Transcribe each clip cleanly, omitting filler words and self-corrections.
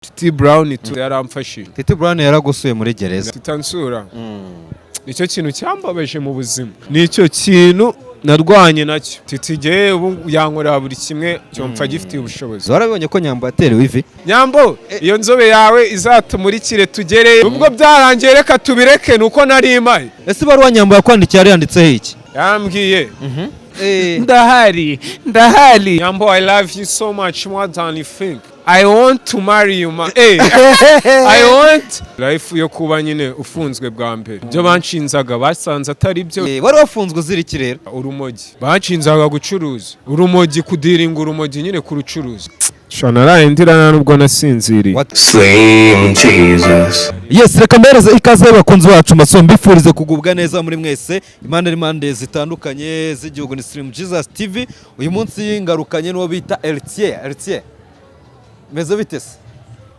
Titi Brown yaramfashije. Titi Brown yaragusuye muri gereza. Titansura. Nicyo kintu cyambabaje mu buzima. Nicyo kintu narwanye nacyo. Titi giye yankorera buri kimwe cyomfa gifitiye ubushobozi. Warabonye ko Nyambo yaterewe ivi? Nyambo, iyo nzobe yawe izatumurikire tugere. Ubwo byarangiye reka tubireke nuko nari imaye. Ese baruwa Nyambo yakwandikiye yanditseho iki? Yambwiye. Ndahari. Nyambo, I love you so much more than you think. I want to marry you, man. Hey. I want life yo kuba nyine ufunzwe bwa mbere. Byo banshinzaga basanze atari byo. Wari wafunzwe uzira iki rero? Urumogi. Banshinzaga gucuruza. Urumogi kudiringa urumogi nyine kurucuruza. Shana rayendirana nubwo nasinziriye. Same Jesus. Yes, reka mbereze ikaze bakunzi bacu masombi furize kugubwa neza muri mwese. Impande zitandukanye z'igihugu ni Stream Jesus TV. Uyu munsi ngarukanye n'uwo bita Yarize. Meze bitese?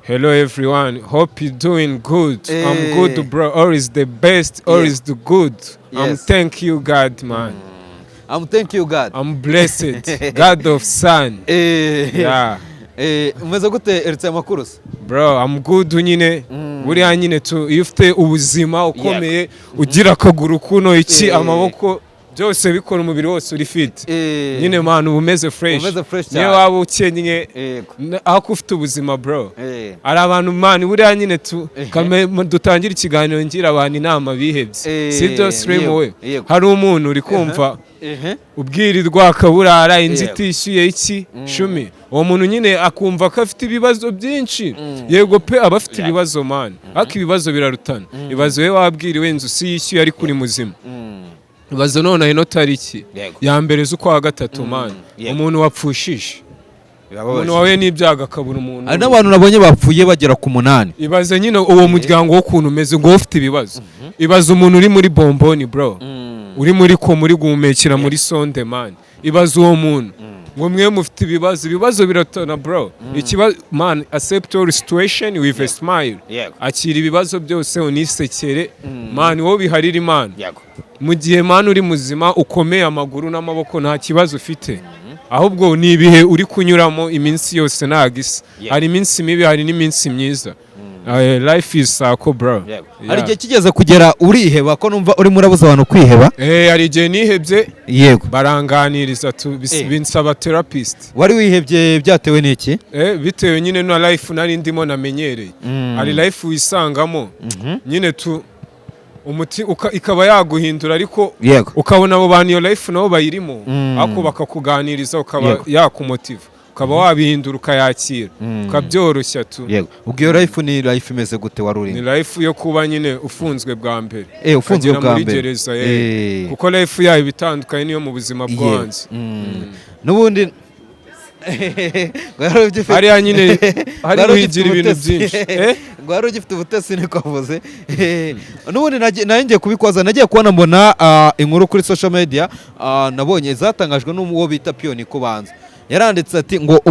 Hello everyone, hope you're doing good. I'm good, bro. All is the best, all is the good. I'm thank you God, man. I'm thank you God. I'm blessed. God of Son. Yeah. Umeze gute Yarize amakuru? Bro, I'm good nyine. Buriya nyine tu iyo ufite ubuzima ukomeye ugira akaguru kuno iki amaboko byose bikora umubiri wose uri fit. Nyine man ubumeze fresh. Niyo waba ukenye ako ufite ubuzima bro. Ari abantu man buriya nyine tu dutangira ikiganiro ngira abantu inama bihebye. Sibyo stream we. Hari umuntu uri kumva ubwirirwa akaburara inzitishyuye iki 10. Uwo muntu nyine akumva ko afite ibibazo byinshi. Yego pe abafite ibibazo man. Ariko ibibazo birarutana. Ibibazo we wabwiriwe inzu si yishyuye ari kuri muzima. Ibazo none ino tariki ya mbere z'ukwa gatatu man. Umuntu wapfushije. Umuntu wawe n'ibyaga akabura umuntu. Ari n'abantu nabonye bapfuye bagera ku 8. Ibaze nyine uwo muryango wo kuntu umeze ngo ufite ibibazo. Ibaze umuntu uri muri bomboni bro. Uri muri guhumekera muri sonde man. Ibaze uwo muntu ngo mwe mufite ibibazo biratona bro. Ikibazo man, accept your situation with a smile. Akira ibibazo byose unisekere man, wowe biharira Imana. Mu gihe man uri muzima ukomeye amaguru n'amaboko nta kibazo ufite. Ahubwo ni ibihe uri kunyuramo iminsi yose nagisa. Hari iminsi mibi hari n'iminsi myiza. Life is sako bro. Hari igihe kigeze kugera uriheba ko numva uri murabuza abantu kwiheba? Hari igihe nihebye. Yego. Baranganiriza binsaba therapist. Wari wihebye byatewe n'iki? Bitewe nyine na life nari ndimo namenyereye. Ari life wisangamo. Nyine tu umuti ikaba yaguhindura ariko ukabona abo bantu iyo life nabo bayirimo ako bakakuganiriza ukaba yakumotiva ukaba wabihindura ukayakira ukabyoroshya tu. Ubwo iyo life ni life imeze gute waruri? Ni life yo kuba nyine ufunzwe bwa mbere. Ufunzwe bwa mbere. Kuko life yayo bitandukanye niyo mu buzima bwo hanze. Nubundi hariya nyine hari guhigira ibintu byinshi. Gwari ugifite ubutesi niko avuze. Nubundi nagiye kubikoza nagiye kubona mbona inkuru kuri social media nabonye zatangajwe n'uwo bita Pioni kubanza. Yaranditse ati ngo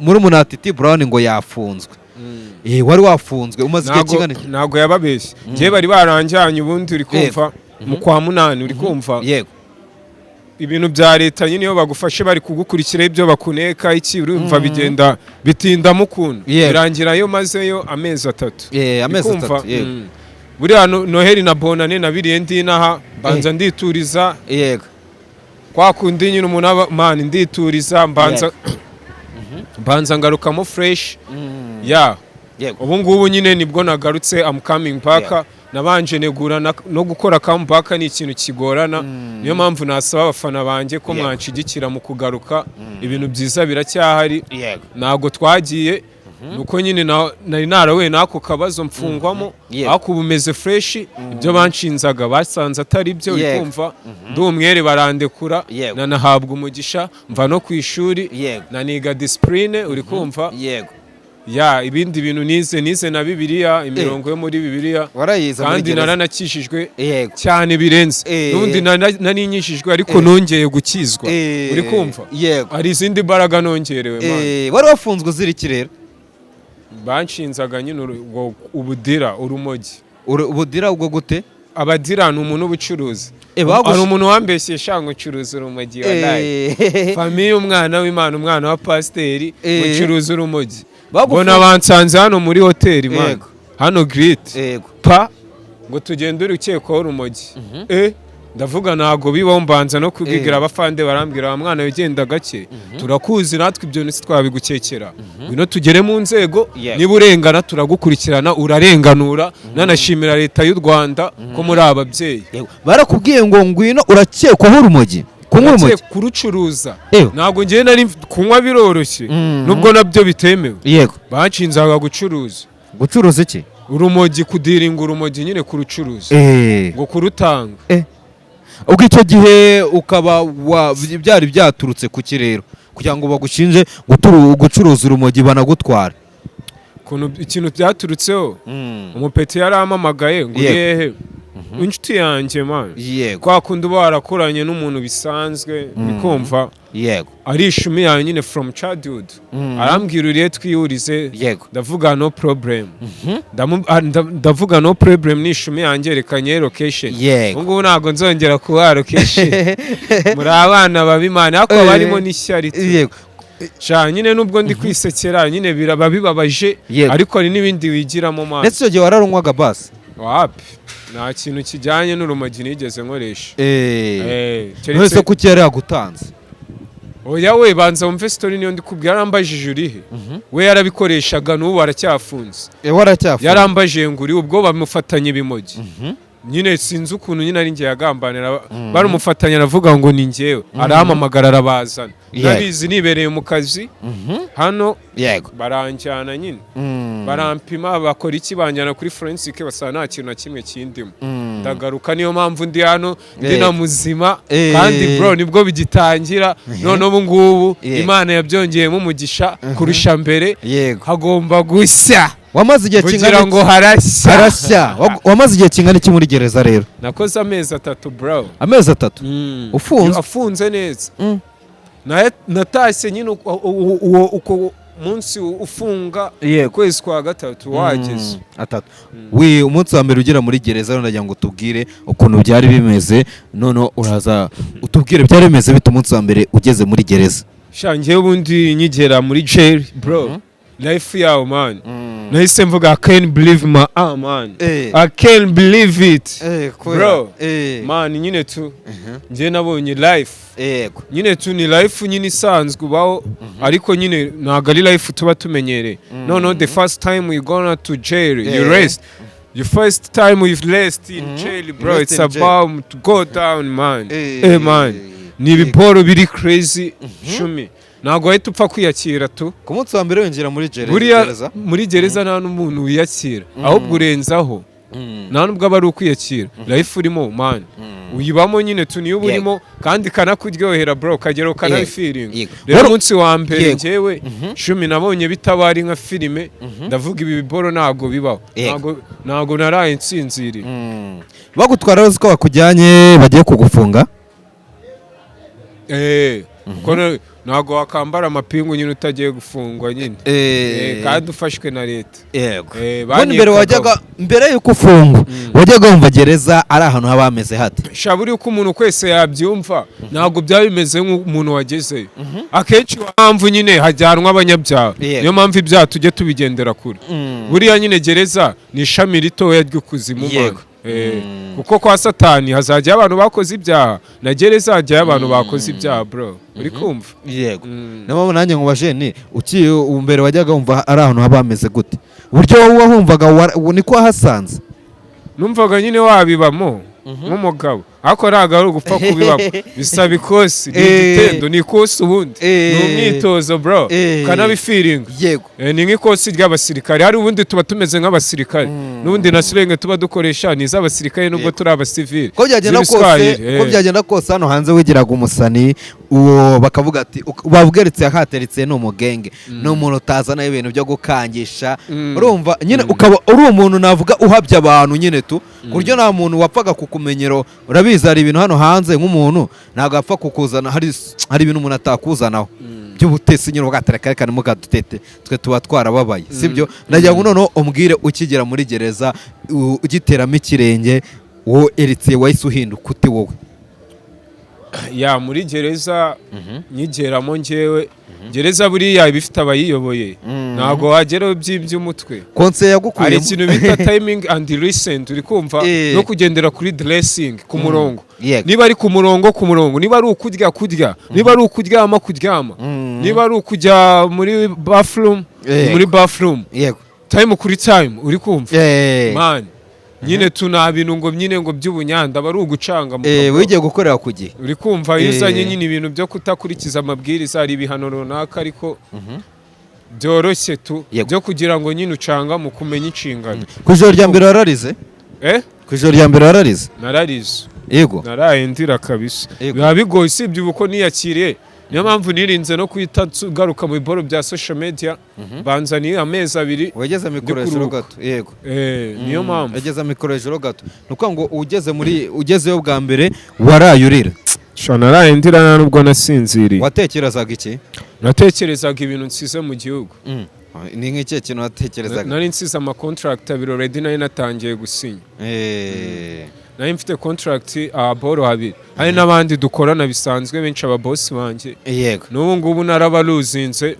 Murumuna Titi Brown ngo yafunzwe. Wari wafunzwe umaze igihe kingana iki? Nago yababeshye. Ngiye bari baranjyanye ubundi uri kumva mu kwa 8 uri kumva. Yego. Ibintu bya leta nyine iyo bagufashe bari kugukurikira ibyo bakuneka iki urumva bigenda bitinda mukunda. Birangira yo mazeyo amezi 3. Amezi 3. Buriya Noheli na Bonane nabiriye ndinaha banza ndituriza. Yego. Kwa kundi nyine umuntu man ndituriza mbanza ngarukamo fresh. Ubu ngubu nyine nibwo nagarutse I'm coming back. Nabanje negura no gukora comeback ni ikintu kigorana. Niyo mpamvu nasaba abafana banje ko mwanshigikira mu kugaruka. Ibintu byiza biracyahari. Nago twagiye nuko nyine nari narawe nako kabazo mfungwamo ako bumeze fresh. Ibyo banshinzaga basanze atari byo bikumva. Ndumwere barandekura nanahabwa umugisha mva no kwishuri naniga discipline uri kumva. Ibindi bintu nize na Bibiliya imirongo yo muri Bibiliya kandi naranakishijwe cyane birenze. Nundi naninyishijwe ariko nongeye gukizwa uri kumva. Hari izindi mbaraga nongerewe man. Wari wafunzwe uzira iki rero? Banshinzaga nyine ubudira urumogi. Ubudira ubwo gute? Abadira ni umuntu ubucuruzi. Ari umuntu wambeshye shango ucuruza urumogi wallahi. Famille umwana w'Imana umwana wa pasiteri ucuruza urumogi. bona bansanze hano muri hoteli man hano Great pa ngo tugende uri ukekwaho urumogi ndavuga ntago bibaho mbanza no kubwigira abafande barambwira wa mwana wigenda gake turakuzi natwe ibyo nisi twabigukekera ngwino tugere mu nzego niba urengana turagukurikirana urarenganura nanashimira leta y'u Rwanda ko muri ababyeyi barakubwiye ngo ngwino urakekwaho urumogi kurucuruza ntago ngiye nari kunywa biroroshye nubwo nabyo bitemewe yego bacinzaga gucuruza iki urumogi kudiringa urumogi nyine kurucuruza ngo kurutanga ubwo icyo gihe ukaba byari byaturutse ku kirero kugira ngo bagushinje gucuruza urumogi banagutwara ikintu byaturutseho umupeti yarampamagaye ngo yehe inshuti yanjye man kwa kundi uba warakoranye n'umuntu bisanzwe bikumva ari ishumi yawe nyine from childhood arambwira uriye twiyurize ndavuga no problem ndavuga no problem ni ishumi yanjye rekanye location ubwo ntago nzongera kuba location muri abana babimana ariko barimo n'ishyari sha nyine nubwo ndi kwisekera nyine biraba bibabaje ariko hari n'ibindi wigiramo man ndetse icyo gihe wararunywaga basi wapi nta kintu kijyanye n'urumogi nigeze nkoresha none kuki yari yagutanze oya we banza wumve story niyo ndikubwira yarambajije urihe we yarabikoreshaga n'ubu aracyafunze yarambajije ngo uri ubwo bamufatanye ibimogi nyine sinzi ukuntu nyine ari njye yagambanira barumufatanya aravuga ngo ni njyewe arahamamagara arabazana ndabizi nibereye mu kazi hano baranjyana nyine barampima bakora iki banjyana kuri forensic basanga nta kintu na kimwe kindimo ndagaruka niyo mpamvu ndi hano ndi na muzima kandi bro nibwo bigitangira none ubu ngubu Imana yabyongeyemo umugisha kurusha mbere hagomba gushya wamaze igihe kingana ngo harashya wamaze igihe kingana iki muri gereza rero nakoze amezi 3 bro amezi 3 afunze neza natashye nyine uko munsi ufunga kwezi kwa gatatu wageze umunsi wa mbere ugera muri gereza ndagira ngo tubwire ukuntu byari bimeze none uraza utubwire byari bimeze bite umunsi wa mbere ugeze muri gereza shangiye ubundi nyigera muri jail bro life yawo man nahise mvuga I can't believe my man I can't believe it bro man nyine tu nje nabonye life nyine tu ni life nyine isanzwe ubaho ariko nyine ntago ari life tuba tumenyereye no the first time we gonna to jail you rest your first time we've rest in jail bro it's about to go down man man ni ibiporo biri crazy shumi ntago wahita upfa kwiyakira tu ku munsi wa mbere winjira muri gereza muri gereza nta n'umuntu wiyakira ahubwo urenzaho nta nubwo aba ari ukwiyakira life urimo man uyibamo nyine tu niyo urimo kandi kanakuryohera bro kagera ukanabifiringa rero umunsi wa mbere njyewe shumi nabonye bitabari nka filime ndavuga ibi biboro ntago bibaho ntago naraye nsinziriye bagutwara bazi ko bakujyanye bagiye kugufunga ntago wakambara amapingu nyine utagiye gufungwa nyine kandi ufashwe na leta mbere yuko ufungwa wajyaga wumva gereza ari ahantu haba hameze hate shaburi uko umuntu kwese yabyumva ntago byaba bimeze nk'umuntu wagezeyo akenshi mpamvu nyine hajyanwa abanyabyaha niyo mpamvu ibyaha tujye tubigendera kure buriya nyine gereza ni ishami ritoya ry'ukuzimu kuko kwa satani hazajya abantu bakoze ibyaha na gereza hajyayo abantu bakoze ibyaha bro uri kumva yego nabo nanjye nkubajeni ukiye umbere wajyaga wumva ari ahantu haba hameze gute uburyo wumvaga niko hasanze numvaga nyine wabibamo nk'umugabo ariko ntabwo ari ugupfa kubibamo bisaba ikosi ni igitendo ni ikosi ubundi ni umwitozo bro ukanabifiringa ni nk'ikosi ry'abasirikare hari ubundi tuba tumeze nk'abasirikare n'ubundi na sirenge tuba dukoresha ni iz'abasirikare nubwo turi abasivili ko byagenda kose hano hanze wigiraga umusani bakavuga ati babweritse hateritse ni umugenge ni umuntu utazana ibintu byo gukangisha urumva nyine ukaba uri umuntu navuga uhabya abantu nyine tu ku buryo nta muntu wapfaga kukumenyero urabizi hari ibintu hano hanze nk'umuntu ntabwo apfa kukuzana hari ibintu umuntu atakuzanaho by'ubutesi nyine ugaterekana mugadutete twe tuba twarababaye sibyo ndagira ngo noneho umbwire ukigera muri gereza ugiteramo ikirenge wowe eritse wahise uhinduka ute wowe muri gereza nyigeramo njyewe gereza buriya ibifite abayiyoboye ntago wageraho by'iby'umutwe konse yagukuyemo hari ikintu bita timing and recent uri kumva no kugendera kuri dressing ku murongo niba ari ku murongo niba ari kurya niba ari ukuryama niba ari ukujya muri bathroom yego time kuri time uri kumva man nyine tuna bintu ngo nyine ngo by'ubunyanda bari ugucanga mu wigiye gukorera ku gihe uri kumva yuzanye nyine ibintu byo kutakurikiza amabwiriza ari ibihano runaka ariko byoroshye byo kugira ngo nyine ucanga mu kumenya inshingano ku ijoro rya mbere wararize ku ijoro rya mbere wararize nararize yego naraye ndira kabisa biba bigoye usibye ubuko niyakiriye niyo mpamvu nirinze no kwita garuka mu biboro bya social media banzaniye amezi 2 wageze mikoro hejuru gato yego niyo mpamvu yageze mikoro hejuru gato nuko ngo ugezeyo bwa mbere warayurira naraye ndira nubwo nasinziriye watekerezaga iki natekerezaga ibintu nsize mu gihugu ni nk'icyo kintu watekerezaga nari nsize ama contract abiri already nayo natangiye gusinya nari mfite contract aboro 2 hari n'abandi dukorana bisanzwe benshi aba boss banje yego n'ubu ngubu narabaluzinze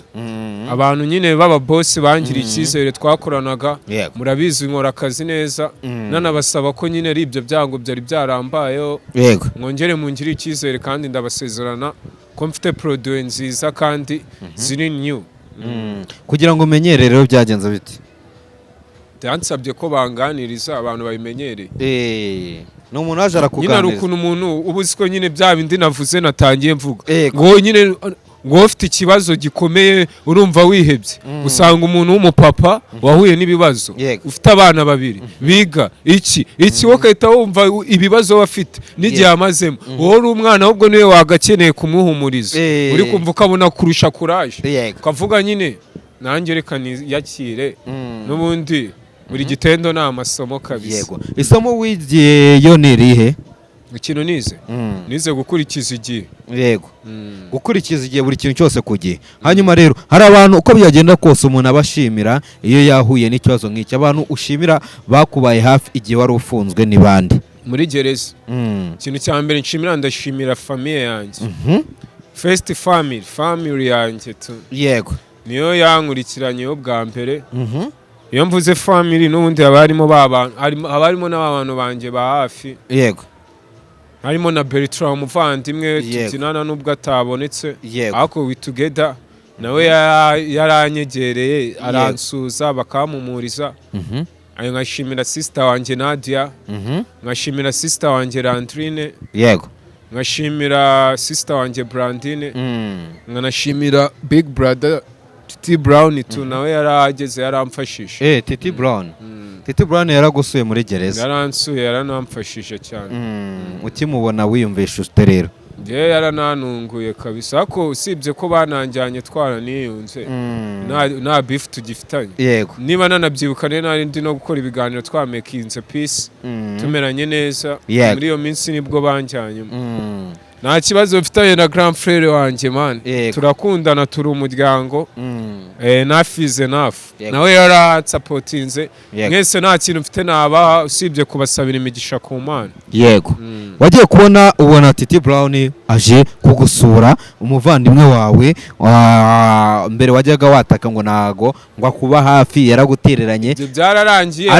abantu nyine baba boss bangiriye icyizere twakoranaga murabizi nkora akazi neza nanabasaba ko nyine ari ibyo byango byari byarambayeho yego mwongere mungire icyizere kandi ndabasezerana ko mfite produit nziza kandi ziri new kugira ngo umenyere rero byagenze biti yansabye ko banganiriza abantu babimenyereye no umuntu aje arakuganiriza nyine ukuntu umuntu ubuziko nyine bya bindi navuze natangiye mvuga ngo nyine ngo ufite ikibazo gikomeye urumva wihebye usanga umuntu w'umupapa wahuye n'ibibazo ufite abana 2 biga iki wowe ukahita wumva ibibazo bafite n'igihe amazemo wowe uri umwana ahubwo niwe wagakeneye kumuhumuriza uri kumva ukabona kurusha courage ukavuga nyine nanjye reka yakire n'ubundi buri gitendo ni amasomo kabisa yego isomo wigiye yo nirihe ikintu nize gukurikiza igihe yego gukurikiza igihe buri kintu cyose ku gihe hanyuma rero hari abantu uko byagenda kose umuntu abashimira iyo yahuye n'ikibazo nk'iki abantu ushimira bakubaye hafi igihe wari ufunzwe ni bande muri gereza ikintu cya mbere nshimira ndashimira famille yanjye first family yanjye yego niyo yankurikiranyeho bwa mbere iyo mvuze family n'ubundi haba harimo n'abantu banjye ba hafi yego harimo na Bertrand umuvandimwe tuzinana nubwo atabonetse ariko we together nawe yaranyegereye aransuza bakamumuriza ayo nkashimira sister wanjye Nadia nkashimira sister wanjye Landrine yego nkashimira sister wanjye Brandine nkanashimira big brother Titi Brown nawe yarageze yaramfashije Titi Brown Titi Brown yaragusuye muri gereza yaransuye yaranamfashije cyane ukimubona wiyumvisha ute rero yarananunguye kabisa ako usibye ko bananjyanye twaraniyunze nta beef tugifitanye yego niba nanabyibukane nari ndi no gukora ibiganiro twamekinze peace tumeranye neza muri iyo minsi nibwo banjyanye nta kibazo mfitanye na grand frère wanjye man turakundana turi umuryango nafize nawe yaratsapotinze mwese nta kintu mfite nabaha usibye kubasabira imigisha ku Mana yego wagiye ubona Titi Brown aje kugusura umuvandimwe wawe mbere wajyaga wataka ngo nago ngo akuba hafi yaragutereranye byararangiye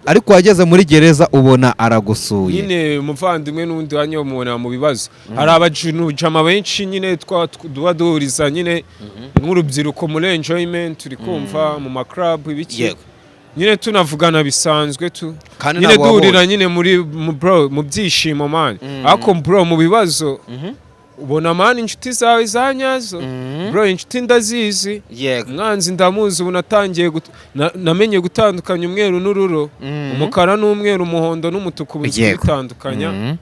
ariko wageze muri gereza ubona aragusuye nyine umuvandimwe n'undi wanyomubona mu bibazo hari abajama benshi nyine duba duhuriza nyine nk'urubyiruko muri enjoyment turi kumva mu maclub ibiki nyine tunavugana bisanzwe nyine duhurira nyine mu byishimo man ariko bro mu bibazo ubona man inshuti zawe zanyazo bro inshuti ndazizi mwanzi ndamuzi ubu natangiye namenye gutandukanya umweru n'ururo umukara n'umweru umuhondo n'umutuku bitandukanya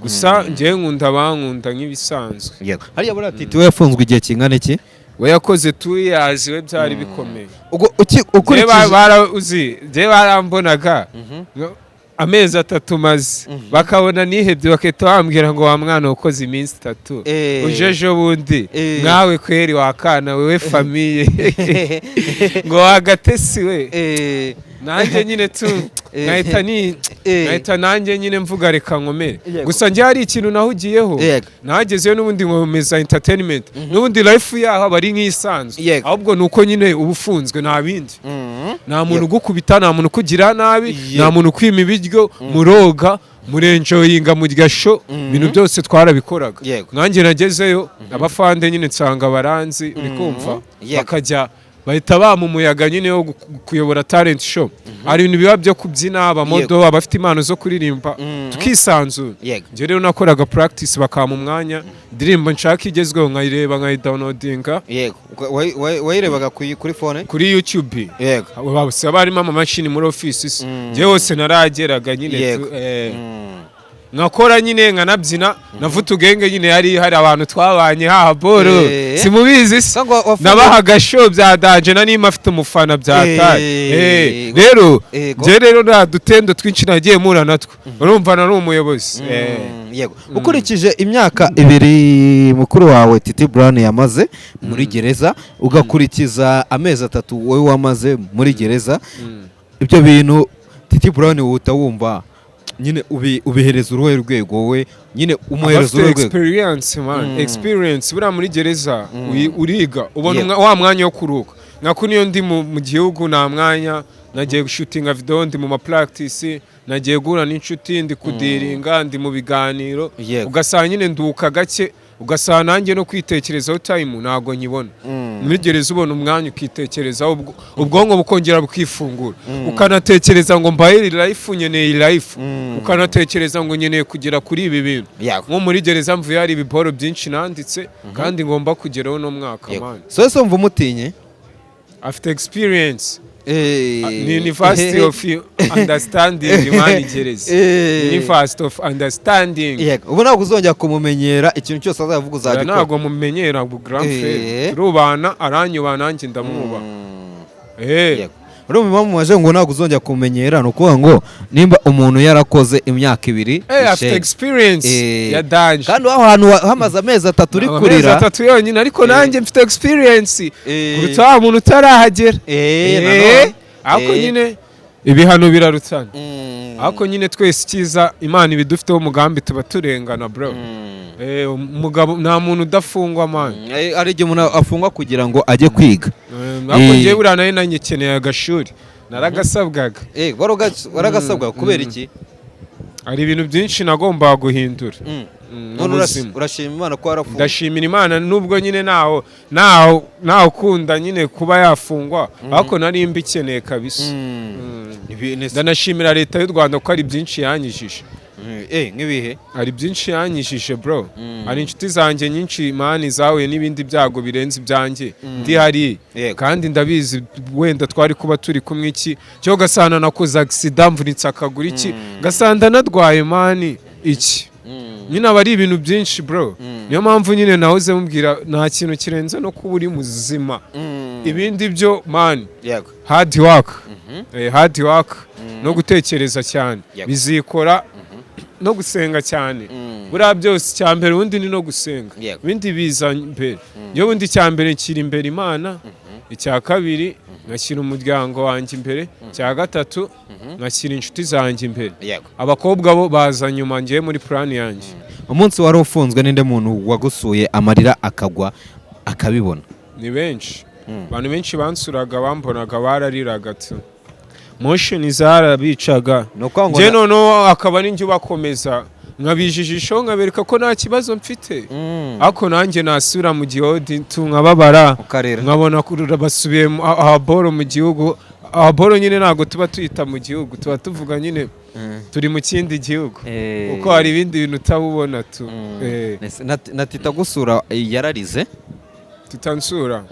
gusa njye nkunda bankunda nk'ibisanzwe hariya buriya Titi we yafunzwe igihe kingana iki we yakoze 2 years we byari bikomeye njye barambonaga amezi 3 maze bakabona nihebye bakahita bambwira ngo wa mwana ukoze iminsi 3 ujeje bundi nkawe kweri wakana wewe famille ngo wagatesi we nanjye nyine tu nkahita nanjye nyine mvuga reka nkomere gusa njye hari ikintu nahugiyeho nagezeyo n'ubundi nkomeza entertainment n'ubundi life yaho aba ari nk'isanzwe ahubwo nuko nyine uba ufunzwe nta bindi nta muntu ugukubita nta muntu ukugira nabi nta muntu ukwima ibiryo muroga murenjoyinga murya sho ibintu byose twarabikoraga nanjye nagezeyo abafande nyine nsanga baranzi uri kumva bakajya bahita bama umuyaga nyine wo kuyobora talent show hari ibintu biba byo kubyina abamodo abafite impano zo kuririmba tukisanzura njye rero nakoraga practice bakama umwanya indirimbo nshaka igezweho nkayireba nkayidownloadinga wayirebaga kuri phone kuri YouTube bose barimo amamashini muri office njye hose narageraga nyine nkakora nyine nkanabyina navuta ugenge nyine hari abantu twabanye boro simubizi nabahaga show bya danje na nima afite umufana byataye rero je rero na dutendo twinshi nagiye mura natwo urumva nari umuyobozi yego ukurikije imyaka 2 mukuru wawe Titi Brown yamaze muri gereza ugakurikiza amezi 3 wowe wamaze muri gereza ibyo bintu Titi Brown utawumva nyine ubihereza uruhe rwego we nyine umuhereza uruhe rwego experience bura muri gereza uriga ubona wa mwanya wo kuruka nako niyo ndi mu gihugu na mwanya nagiye gushutinga video ndi mu practice nagiye gura n'inshuti ndi kudiringa ndi mu biganiro ugasanga nyine nduka gake ugasanga nanjye no kwitekerezaho time nago nyibona muri gereza ubona umwanya ukitekerezaho ubwonko bukongera bukifungura ukanatekereza ngo mbaye life nyeneye life ukanatekereza ngo nyeneye kugera kuri ibi bintu nko muri gereza mvuye hari ibiporo byinshi nanditse kandi ngomba kugeraho no mwaka man so mva umutinye after experience University of Understanding Gereza University of Understanding ubu ntabwo uzongera kumumenyera ikintu cyose azavuga uzagikora ntabwo mumenyera ngo grand frère turubana aranyuba nanjye ndamwuba urumva impamvu waje ngo ntabwo uzongera kumenyera ni ukuvuga ngo nimba umuntu yarakoze imyaka 2 afite experience ya danje kandi aho hantu hamaze amezi 3 uri kurira amezi 3 yonyine ariko nanjye mfite experience kuruta umuntu utarahagera ako nyine ibihano birarutana ako nyine twese ikiza Imana ibidufiteho umugambi tuba turengana bro umugabo nta muntu udafungwa man ari igihe umuntu afungwa kugira ngo ajye kwiga ako ngiye buriya nayo nanyikeneye agashuri naragasabwaga waragasabwa kubera iki hari ibintu byinshi nagombaga guhindura urashima Imana ko warafunga ndashimira Imana nubwo nyine naho ukunda nyine kuba yafungwa ariko nari mbikeneye kabisa ndanashimira leta y'u Rwanda ko ari byinshi yanyijije nk'ibihe hari byinshi yanyijije bro hari inshuti zanjye nyinshi mani zahuye n'ibindi byago birenze ibyanjye ndi hari kandi ndabizi wenda twari kuba turi kumwe iki cyo gasana nakoze accident mvunitse akaguru iki gasanda nadwaye mani iki nyine aba ari ibintu byinshi bro niyo mpamvu nyine nahoze mubwira nta kintu kirenze no kuba uri muzima ibindi byo man hard work no gutekereza cyane bizikora no gusenga cyane buriya byose cyambere ubundi ni no gusenga ibindi biza mbere iyo bundi cyambere kiri imbere Imana icya kabiri ngashyira umuryango wanjye imbere cya gatatu ngashyira inshuti zanjye imbere abakobwa bo baza nyuma ngiye muri plan yanjye umunsi wari ufunzwe ninde muntu wagusuye amarira akagwa akabibona ni benshi abantu benshi bansuraga bambonaga barariraga motion zarabicaga je noneho akaba ninjye bakomeza nkabijijisho nkabereka ko nta kibazo mfite ako nanjye nasura mu gihodi nkababara nkabona kurura basubiye aboro mu gihugu aboro nyine ntago tuba tuyita mu gihugu tuba tuvuga nyine turi mu kindi gihugu uko hari ibindi bintu utabubona tu na Tita gusura yararize tutansura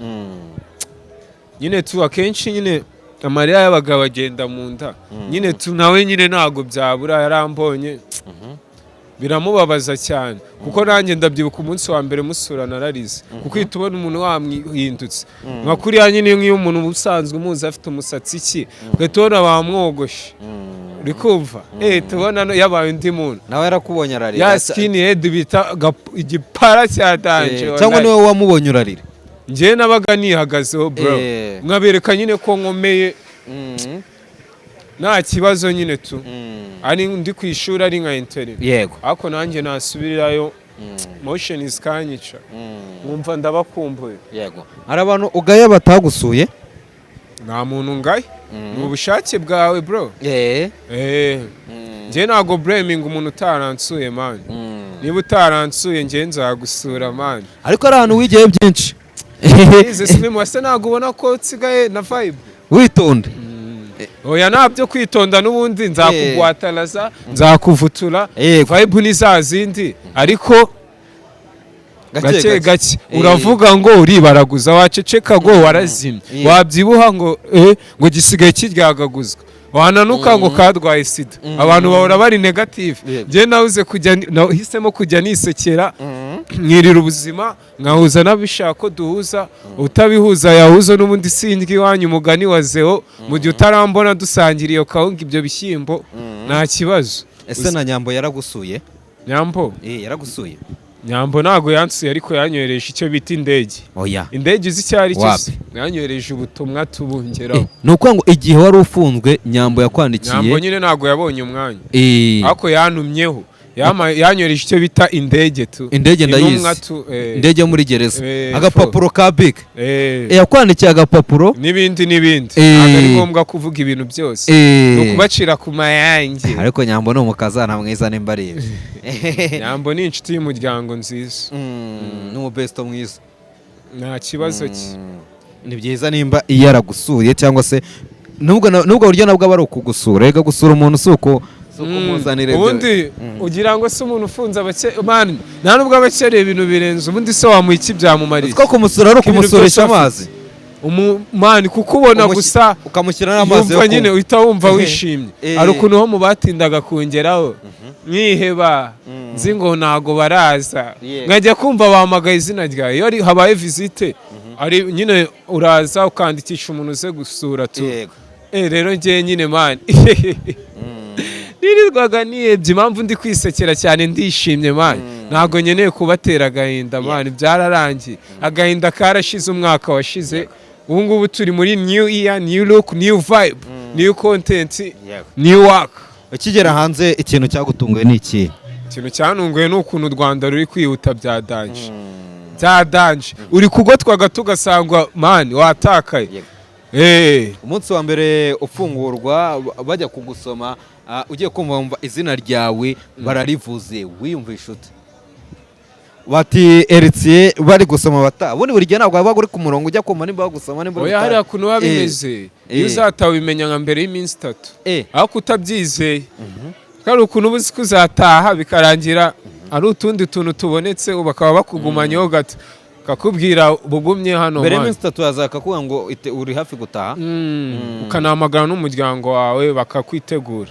nyine tu akenshi nyine amarira y'abagabo agenda mu nda nyine tu nawe nyine ntago byabura yarambonye biramubabaza cyane kuko nanjye ndabyibuka umunsi wa mbere musura nararize kuko uhita ubona umuntu wamwihindutse nka kuriya nyine nk'iyo umuntu usanzwe umuzi afite umusatsi iki ugahita ubona bamwogoshe uri kumva tubona yabaye undi muntu nawe yarakubonye ararira ya skinny head bita igipara cya danje cyangwa niwe wamubonye urarira njye nabaga nihagazeho bro nkabereka nyine ko nkomeye nta kibazo nyine tu ari ndi ku ishuri ari nka interview yego ariko nanjye nasubirirayo motion iskanyica nkumva ndabakumbuye yego hari abantu ugaya batagusuye nta muntu ngaye mu bushake bwawe bro njye ntago blaming umuntu utaransuye man niba utaransuye njye nzagusura man ariko ari ahantu wigiye byinshi izi slim wase ntago ubona ko nsigaye na vibe witonde oya ntabyo kwitonda n'ubundi nzakugwataraza nzakuvutura vibe ni za zindi ariko gake gake uravuga ngo uribaraguza waceceka ngo warazimye wabyibuha ngo ngo gisigaye kiryagaguzwa wananuka ngo kadwaye sida abantu bahora bari negative njye nahisemo kujya nisekera mwirira ubuzima nkahuza n'abishaka ko duhuza utabihuza yahuza n'ubundi sindwi iwanyu umugani wa zeo mu gihe utarambona dusangira iyo kawunga ibyo bishyimbo nta kibazo. Ese na Nyambo yaragusuye? Nyambo yaragusuye. Nyambo ntago yansuye ariko yanyohereje icyo bita indege. Oya. Indege uzi cyari cyose yanyohereje ubutumwa tubungeraho. Nuko ngo igihe wari ufunzwe Nyambo yakwandikiye. Nyambo nyine ntago yabonye umwanya. Ako yantumyeho. Yanyohereje icyo bita indege tu. Indege ndayizi. Indege muri gereza. Agapapuro ka big. Yakwandikiye agapapuro n'ibindi ntabwo ari ngombwa kuvuga ibintu byose. Nukubacira ku mayange. Ariko Nyambo no mukazana mwiza nimbarire. Nyambo ni inshuti y'umuryango nziza. N'umu best mwiza. Nta kibazo ki. Ni byiza nimba yaragusuye cyangwa se nubwo buryo nabwo bari ukugusura. Ega gusura umuntu suko ubundi ugira ngo se umuntu ufunze man nta nubwo abakereye ibintu birenze ubundi se wamuha iki byamumariza ko kumusura ari ukumusurisha amazi man kuko ubona gusa ukamushyira n'amazi yumva nyine uhita wumva wishimye hari ukuntu ho mu batindaga kungeraho mwiheba nzi ngo ntago baraza nkajya kumva bahamagaye izina ryawe iyo habaye visite ari nyine uraza ukandikisha umuntu uze gusura tu rero njye nyine man nirirwaga niyebye impamvu ndi kwisekera cyane ndishimye man ntago nkeneye kubatera agahinda man byararangiye agahinda karashize umwaka washize ubu ngubu turi muri new year new look new vibe new content new work. Ukigera hanze ikintu cyagutunguye ni iki? Ikintu cyanunguye ni ukuntu u Rwanda ruri kwihuta byadanje uri kugotwaga tugasangwa man watakaye. Umunsi wa mbere ufungurwa bajya kugusoma ugiye kumva izina ryawe bararivuze wiyumvisha ute? Bati Yarize bari gusoma bata ubundi buri gihe ntabwo waba uri ku murongo ujya kumva nimba bagusoma nimba oya hari akuntu babimeze iyo uzatawimenya nka mbere y'iminsi 3 aho kutabyizeye kandi ukuntu ubuzi kuzataha bikarangira ari utundi tuntu tubonetse bakaba bakugumanyeho gato kakubwira bugumye hano mbere y'iminsi 3 yazakakuvuga ngo uri hafi gutaha ukanamagana n'umuryango wawe bakakwitegura.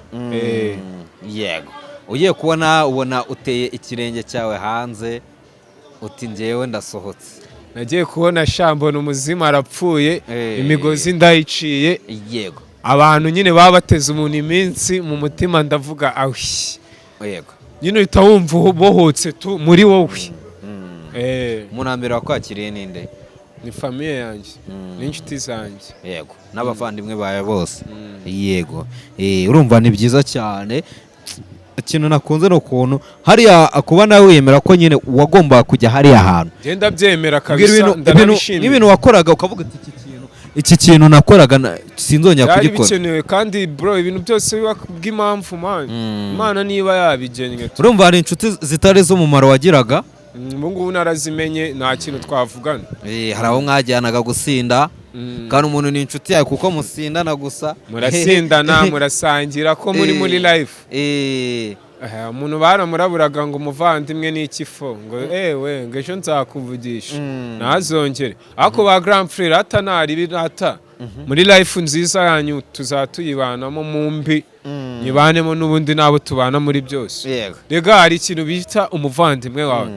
Yego ugiye ubona uteye ikirenge cyawe hanze uti njyewe ndasohotse. Nagiye kubona shambona umuzima arapfuye imigozi ndayiciye. Yego abantu nyine baba bateze umuntu iminsi mu mutima ndavuga awi. Yego nyine uhita wumva ubohotse tu muri wowe. Munambere wakwakiriye ninde? Ni famille yanjye n'inshuti zanjye. Yego n'abavandimwe bawe bose. Yego urumva ni byiza cyane. Ikintu nakunze no kuntu hariya kuba nawe wemera ko nyine wagomba kujya hariya ahantu. Genda byemera kabisa ndanabishimye. N'ibintu wakoraga ukavuga iki kintu nakoraga sinzongera kugikora. Byari bikenewe kandi bro ibintu byose biba bw'impamvu man. Imana niba yabigennye. Urumva hari inshuti zitari zo mumaro wagiraga? Ubu ngubu narazimenye nta kintu twavugana. Hari aho mwajyanaga gusinda kandi umuntu ni inshuti yawe kuko musindana gusa murasindana murasangira ko muri life. Umuntu baramuraburaga ngo umuvandimwe n'ikifo ngo ngo ejo nzakuvugisha ntazongere ako ba grand frère atanari birata muri life nziza yanyu tuzatuyibanamo mu mbi nibanemo n'ubundi nabo tubana muri byose. Rega hari ikintu bita umuvandimwe wawe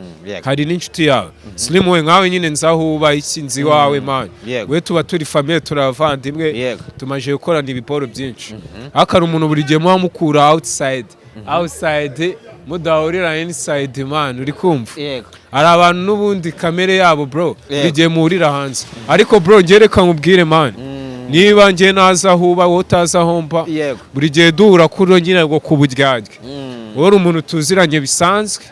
hari n'inshuti yawe slim we nkawe nyine nzahuba ikinzi wawe man we tuba turi famille turavandimwe tumaje gukorana ibiporo byinshi akari umuntu buri gihe mukura outside mudahurira inside man uri kumva. Hari abantu n'ubundi kamere yabo bro bigiye muhurira hanze ariko bro ngereka nkubwire man niba ngiye naza ahuba wowe utaza homba buri gihe duhura kuri nyine ngo kuburyarya wowe umuntu tuziranye bisanzwe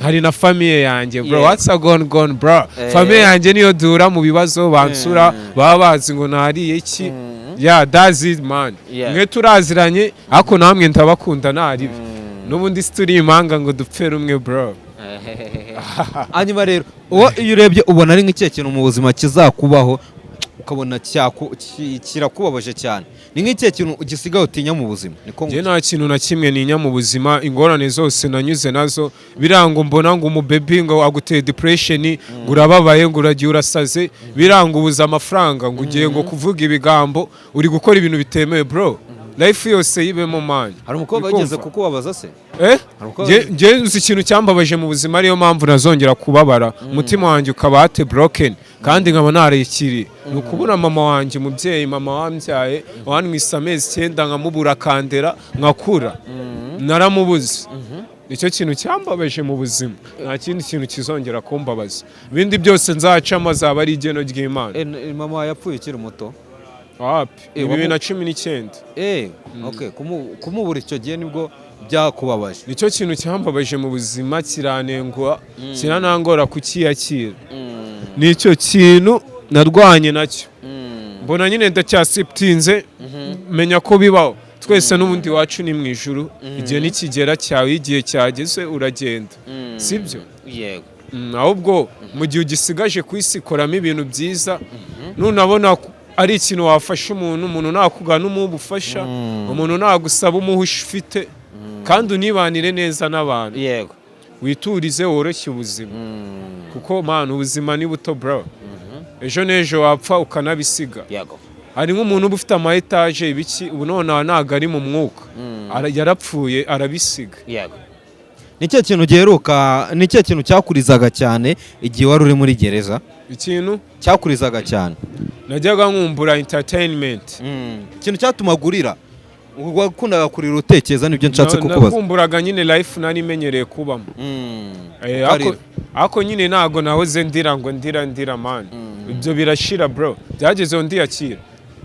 hari na famiye yanjye bro what's a gone bro famiye yanjye niyo duhura mu bibazo bansura baba bazi ngo nariye iki that's it man mwe turaziranye ariko namwe ndabakunda naribi n'ubundi turi impanga ngo dupfe rumwe bro hanyuma rero iyo urebye ubona ari nk'icyo kintu mu buzima kizakubaho ukabona kirakubabaje cyane ni nk'icyo kintu ugisigaye utinya mu buzima njye nta kintu na kimwe ninya mu buzima ingorane zose nanyuze nazo birango mbona ngo umubebi ngo aguteye depression ngo urababaye ngo uragiye urasaze birango ubuza amafaranga ngo ugiye ngo kuvuga ibigambo uri gukora ibintu bitemewe bro life yose yibemo man hari umukobwa wigeze kukubabaza se njye uzi ikintu cyambabaje mu buzima ariyo mpamvu nazongera kubabara umutima wanjye ukaba hate broken kandi nkaba narayikiri ni ukubura mama wanjye umubyeyi mama wambyaye wanwise amezi 9 nkamubura kandera nkakura naramubuze nicyo kintu cyambabaje mu buzima nta kindi kintu kizongera kumbabaza ibindi byose nzacamo azaba ari igeno ry'Imana mama yapfuye ukiri muto wapi 2019 okay kumubura icyo gihe nibwo byakubabaje nicyo kintu cyambabaje mu buzima kiranengwa kiranangora kukiyakira nicyo kintu narwanye nacyo mbona nyine ndacyasiptinze menya ko bibaho twese n'ubundi wacu ni mu ijuru igihe nikigera cyawe igihe cyageze uragenda sibyo yego ahubwo mu gihe ugisigaje kwisikoramo ibintu byiza nunabona ari ikintu wafasha umuntu nakugana umubufasha umuntu nagusaba umuhusha ufite kandi unibanire neza n'abantu yego witurize woroshye ubuzima kuko man ubuzima ni buto bro ejo n'ejo wapfa ukanabisiga yego hari nk'umuntu uba ufite ama etage ibiki ubu none ntago ari mu mwuka yarapfuye arabisiga yego nicyo kintu giheruka nicyo kintu cyakurizaga cyane igihe wari uri muri gereza ikintu cyakurizaga cyane najyaga nkumbura entertainment ikintu cyatumagurira wakundaga kurira utekereza nibyo nshatse kukubaza nakumburaga nyine life nari imenyereye kubamo ako nyine nago nahoze ndira ngo ndira man ibyo birashira bro byagezeho ndiyakira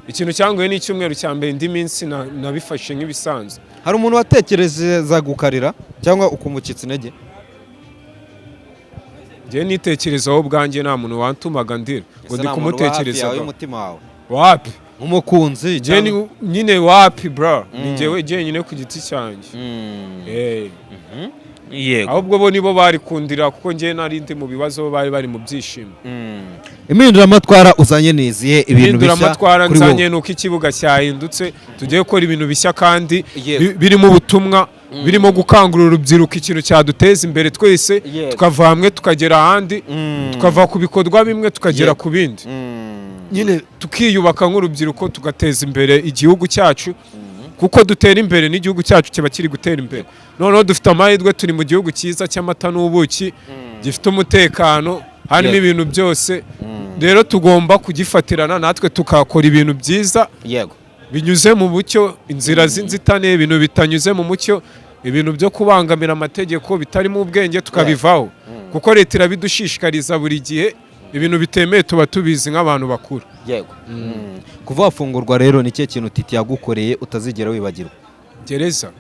ikintu cyangoye n'icyumweru cya mbere indi minsi nabifashe nk'ibisanzwe hari umuntu watekereza gukarira cyangwa ukumukitsa intege njye nitekerezaho ubwanjye nta muntu wantumaga ndira ngo ndi kumutekerezaho y'umutima wawe wapi umukunzi nyine wapi bro ni njyewe jyenyine ku giti cyanjye yego ahubwo bo nibo bari kundira kuko njye nari ndi mu bibazo bari mu byishimo impinduramatwara uzanye niziye ibintu bishya impinduramatwara nzanye nuko ikibuga cyahindutse tugiye gukora ibintu bishya kandi birimo ubutumwa birimo gukangurira urubyiruko ikintu cyaduteza imbere twese tukava hamwe tukagera ahandi tukava ku bikorwa bimwe tukagera ku bindi nyine tukiyubaka nk'urubyiruko tugateza imbere igihugu cyacu kuko dutera imbere n'igihugu cyacu kiba kiri gutera imbere noneho dufite amahirwe turi mu gihugu cyiza cy'amata n'ubuki gifite umutekano harimo ibintu byose rero tugomba kugifatirana natwe tukakora ibintu byiza binyuze mu mucyo inzira z'inzitane ibintu bitanyuze mu mucyo ibintu byo kubangamira amategeko bitarimo ubwenge tukabivaho kuko leta irabidushishikariza buri gihe ibintu bitemeye tuba tubizi nk'abantu bakuru yego kuva wafungurwa rero ni cyo kintu Titi yagukoreye utazigera wibagirwa gereza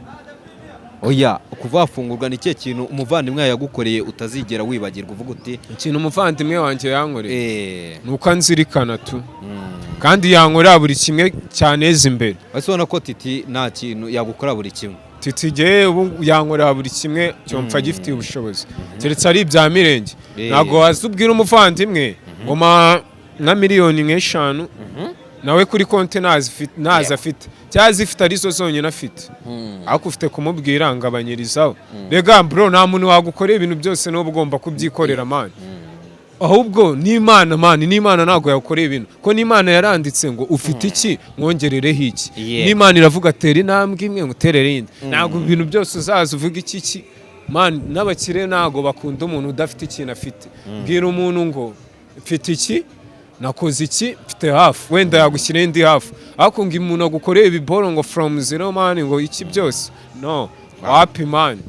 oya kuva wafungurwa ni cyo kintu umuvandimwe yagukoreye utazigera wibagirwa uvuga uti ikintu umuvandimwe wanjye yankoreye ni uko anzirikana tu kandi yankorera buri kimwe cyaneza imbere ese ubona ko Titi nta kintu yagukora buri kimwe Titi jye ubu yankorera buri kimwe cyomfa gifitiye ubushobozi keretse ari ibya mirenge ntabwo wazubwira umuvandimwe ngo na miliyoni nk'eshanu nawe kuri konti ntazi afite cyangwa zifite arizo zonyine afite ariko ufite kumubwira ngabanyirizaho rega bro nta muntu wagukorera ibintu byose n'uba ugomba kubyikorera mani ahubwo n'Imana mani n'Imana ntabwo yagukoreye ibintu ko n'Imana yaranditse ngo ufite iki mwongerereho iki n'Imana iravuga tera intambwe imwe nguterere indi ntabwo ibintu byose uzaza uvuga iki mani n'abakire ntabwo bakunda umuntu udafite ikintu afite bwira umuntu ngo mfite iki nakoze iki mfite hafi wenda yagushyira indi hafi ariko ngo umuntu agukoreye ibiboro ngo from zero mani ngo iki byose no wapi mani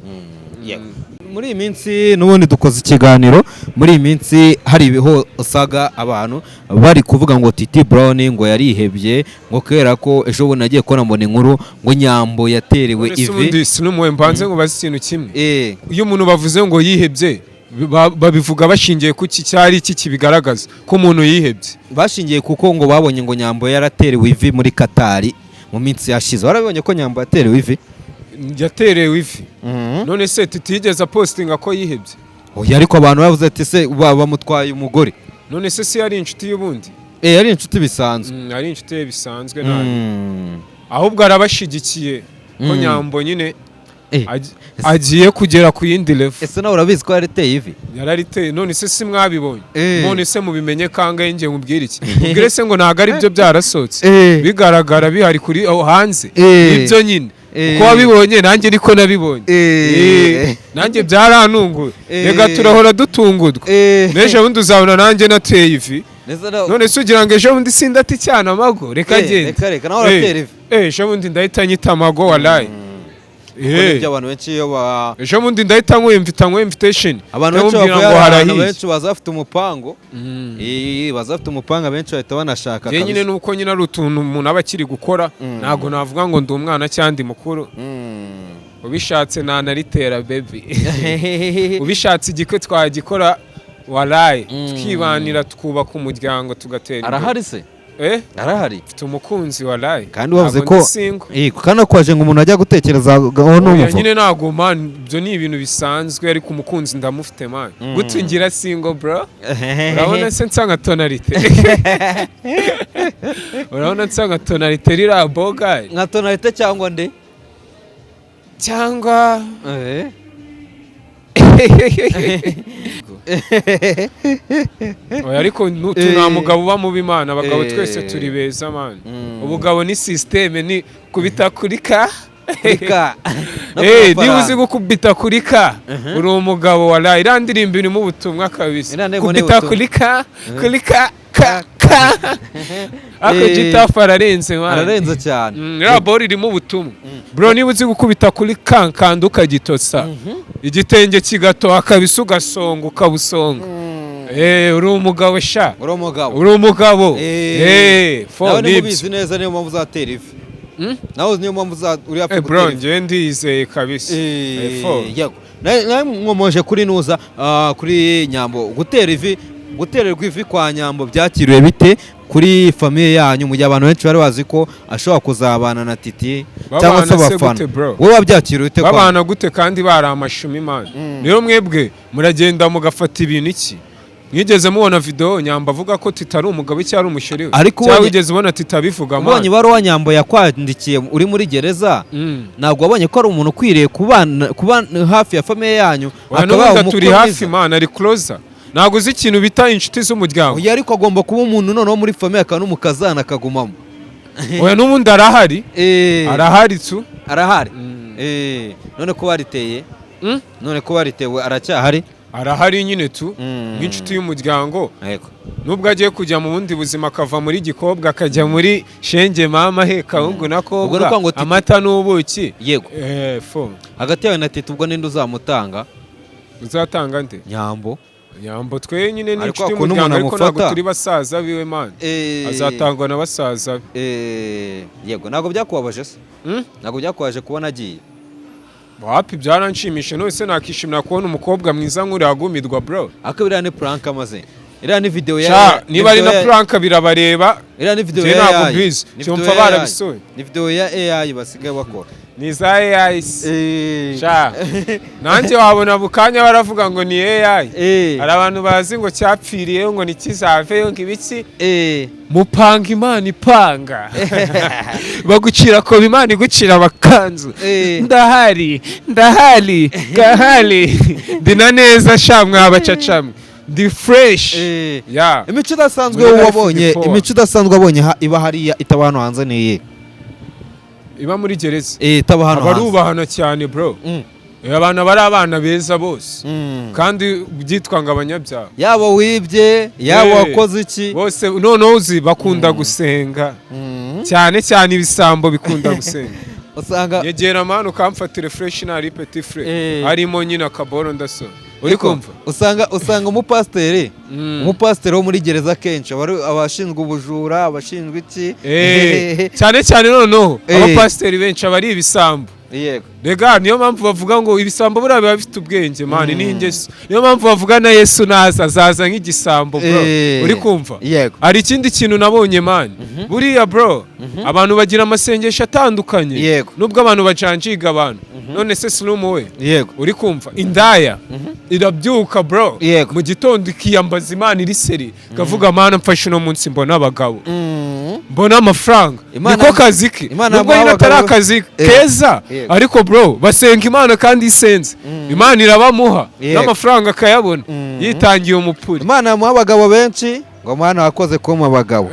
muri iyi minsi n'ubundi dukoze ikiganiro muri iyi minsi hari ibiho usaga abantu bari kuvuga ngo Titi Brown ngo yarihebye ngo kera ko ejo bundi nagiye kubona mbona inkuru ngo Nyambo yaterewe ivi sinumuwe mbanze ngo bazi ikintu kimwe iyo umuntu bavuze ngo yihebye babivuga bashingiye ku cyari iki kibigaragaza ko umuntu yihebye bashingiye kuko ngo babonye ngo Nyambo yaraterewe ivi muri Katari mu minsi yashize warabonye ko Nyambo yaterewe ivi yaterewe ivi none se tutigeze postinga ko yihebye oya ariko abantu bavuze ati se bamutwaye umugore none se yari inshuti y'ubundi yari inshuti bisanzwe ari inshuti ye bisanzwe nabi ahubwo arabashigikiye ko Nyambo nyine agiye kugera ku yindi level ese nawe urabizi ko yariteye ivi yarariteye none se si mwabibonye none se mubimenye kangahe ngiye mubwire iki ubwire se ngo ntago ari byo byarasotse bigaragara bihari kuri hanze ibyo nyine uko wabibonye nanjye niko nabibonye nanjye byarantunguye reka turahora dutungurwa n'ejo bundi uzabona nanjye nateye ivi none se ugira ngo ejo bundi sindati cyane amago reka agende reka nawe uratera ivi ejo bundi ndahita nyita amago walayi abantu benshi ejo bundi ndahita nkwemvita invitation abantu benshi bazafite umupango bazafite umupanga benshi bahita banashaka kabisa nyine nuko nyine ari utuntu umuntu aba akiri gukora ntago navuga ngo ndi umwana cyandi mukuru ubishatse nanaritera baby ubishatse igikwe twagikora walayi tukibanira twubaka umuryango tugatera arahari se arahari mfite umukunzi walayi kandi wavuze ko kandi kwaje ngo umuntu ajya gutekereza aho n'umuvo nyine ntago man ibyo ni ibintu bisanzwe ariko umukunzi ndamufite man gutungira single bro urabona se nsanga tonalite urabona nsanga tonalite rira boga nka tonalite cyangwa nde cyangwa ariko nta mugabo uba mubi Imana abagabo twese turi beza man ubugabo ni systeme ni kubita kuri ka niba uzi gukubita kuri ka uri umugabo walayi irandirimba iri mu butumwa kabisa kubita kuri ka ako gitafu ararenze ararenze cyane rabori irimo ubutumwa bro niba uzi gukubita kuri kankanda ukagitosa igitenge kigatoha kabisa ugasonga ukabusonga uri umugabo sha uri umugabo nawe niba ubizi neza niyo mpamvu uzatera ivi nawe niyo mpamvu uri hafi gutera ivi bro ndizeye kabisa nawe mwomoje kuri nuza kuri Nyambo gutererwa ivi kwa Nyambo byakiriwe bite kuri famiye yanyu mu gihe abantu benshi bari bazi ko ashobora kuzabana na Titi cyangwa se abafana wowe wabyakiriwe ute babana gute kandi bari amashumi Imana niyo mwebwe muragenda mugafata ibintu iki mwigeze mubona video Nyambo avuga ko Titi ari umugabo cyangwa umusheri we cyangwa wigeze ubona Titi abivuga Imana ubonye ibaruwa Nyambo yakwandikiye uri muri gereza ntabwo wabonye ko ari umuntu ukwiriye kuba hafi ya famiye yanyu akaba turi hafi Imana ari closer ntabwo uzi ikintu bita inshuti z'umuryango oya ariko agomba kuba umuntu noneho muri famiye akaba n'umukazana akagumamo oya n'ubundi arahari arahari tu arahari none ko bariteye none ko baritewe aracyahari arahari nyine tu nk'inshuti y'umuryango nubwo agiye kujya mu bundi buzima akava muri gikobwa akajya muri shenge mama he kahungu na kobwa amata n'ubuki yego hagati yawe na Titi ubwo ninde uzamutanga uzatanga nde Nyambo twe nyine ni inshuti y'umuryango ariko ntabwo turi basaza biwe man azatangwa na basaza yego ntabwo byakubabaje se ntabwo byakubaje kubona agiye wapi byaranshimisha nose nakishimira kubona umukobwa mwiza nk'uriya agumirwa bro akabiriya ni prank amaze iriya ni video ya niba ari na prank birabareba iriya ni video ya ntabwo mbizi cyumva barabisoye ni video ya AI basigaye bakora ni za AI sha nanjye wabona bukanya baravuga ngo ni AI hari abantu bazi ngo cyapfiriye ngo ni kizaveyo ngibiki mupanga Imana ipanga bagucira ko Imana igucira abakanzu ndahari gahali ndina neza sha mwabacacamwe ndi fresh imico idasanzwe wabonye iba hariya itaba hano hanze niye iba muri gereza itaba hano hanze barubahana cyane bro abana bari abana beza bose kandi byitwa ngo abanyabyaha yaba wibye yaba wakoze iki bose noneho uzi bakunda gusenga cyane ibisambo bikunda gusenga usanga yegera mani ukamfatire fresh na petit frere harimo nyine akaboro ndaso uri kumva usanga umupasiteri wo muri gereza kenshi abashinzwe ubujura abashinzwe iki cyane cyane noneho abapasiteri benshi abari ibisambo yego rega niyo mpamvu bavuga ngo ibisambo buriya biba bifite ubwenge mani n'ingeso niyo mpamvu bavuga na Yesu naza azaza nk'igisambo bro uri kumva hari ikindi kintu nabonye mani buriya bro abantu bagira amasengesho atandukanye nubwo abantu bacanjiga abantu none se sinumu we uri kumva indaya irabyuka bro mu gitondo ikiyambaza Imana iri seri kavuga mana mfashe no munsi mbona abagabo mbona amafaranga niko kazi ke nubwo nyine atari akazi keza ariko bro basenga Imana kandi isenze Imana irabamuha n'amafaranga akayabona yitangiye umupuri Imana yamuha abagabo benshi ngo Mana wakoze kuma abagabo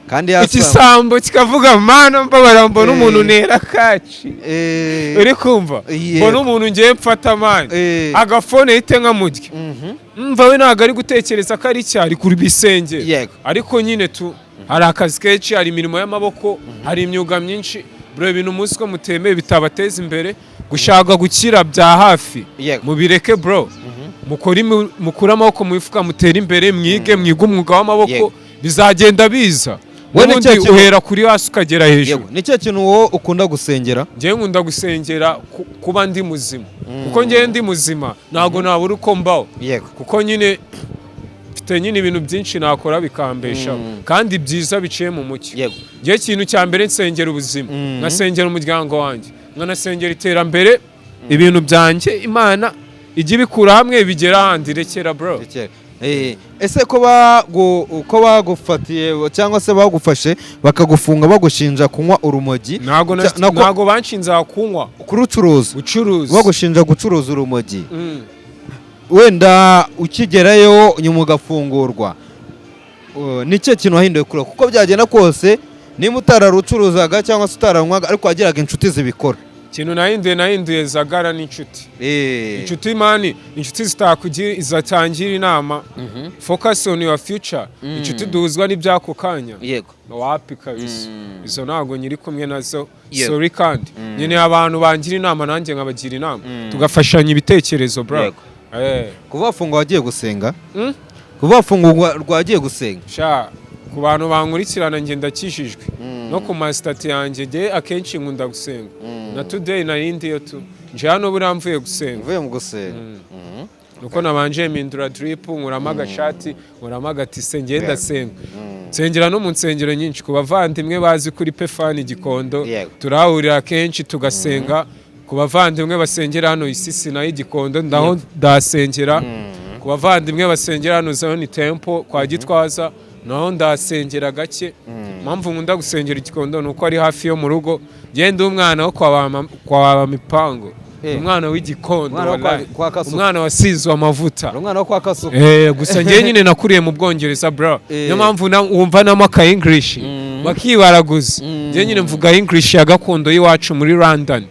kandi ikisambo kikavuga Mana mbabara mbona umuntu nera kaci uri kumva mbona umuntu ngiye mfata Mana agafone yite nkamurya mva we ntago ari gutekereza ko ari cyari kuri bisenge ariko nyine hari akazi kenshi hari imirimo y'amaboko hari imyuga myinshi bro ibintu umunsi ko mutemeye bitabateza imbere gushaka gukira bya hafi mubireke bro mukura amaboko mu mifuka mutera imbere mwige umwuga w'amaboko bizagenda biza ubundi uhera kuri hasi ukagera hejuru nicyo kintu wowe ukunda gusengera njyewe nkunda gusengera kuba ndi muzima kuko njyewe ndi muzima ntabwo nabura uko mbaho kuko nyine mfite nyine ibintu byinshi nakora bikambesha kandi byiza biciye mu mucyo njyewe ikintu cya mbere nsengera ubuzima nkasengera umuryango wanjye nkanasengera iterambere ibintu byanjye Imana ijya ibikura hamwe bigera ahandi rekera bro ese ko bagufatiye cyangwa se bagufashe bakagufunga bagushinja kunywa urumogi ntago banshinja kunywa gucuruza bagushinja gucuruza urumogi wenda ukigerayo nyuma ugafungurwa nicyo kintu wahinduye kure kuko byagenda kose niba utararucuruzaga cyangwa se utaranywaga ariko wagiraga inshuti zibikora ikintu nahinduye zagara n'inshuti inshuti mani inshuti zitatangira inama focus on your future inshuti duhuzwa n'ibyako kanya wapi kabisa izo ntago nyiri kumwe nazo sorry kandi nyine abantu bangira inama nanjye nkabagira inama tugafashanya ibitekerezo bro kuvafunga wagiye gusenga kuvafunga rwagiye gusenga sha ku bantu bankurikirana njye ndakishijwe no ku masitati yanjye njye akenshi nkunda gusenga na today narindiyo nje hano buriya mvuye gusenga uvuye mu gusenga nuko nabanje mpindura drip nkuramo agashati nkuramo agatise njye ndasenga nsengera no mu nsengero nyinshi ku bavandimwe bazi kuri Pefani Gikondo turahurira kenshi tugasenga ku bavandimwe basengera hano Isisi na Igikondo ndaho ndasengera ku bavandimwe basengera hano Zion Temple kwa Gitwaza naho ndasengera gake mpamvu nkunda gusengera Igikondo nuko ari hafi yo mu rugo genda umwana wo kwa mipango umwana w'Igikondo wallahi umwana wasizwe amavuta umwana wo kwa Kasuku gusa ngiye nyine nakuriye mu Bwongereza bro niyo mpamvu wumva namaka English bakibaraguza ngiye nyine mvuga English ya gakondo y'iwacu muri London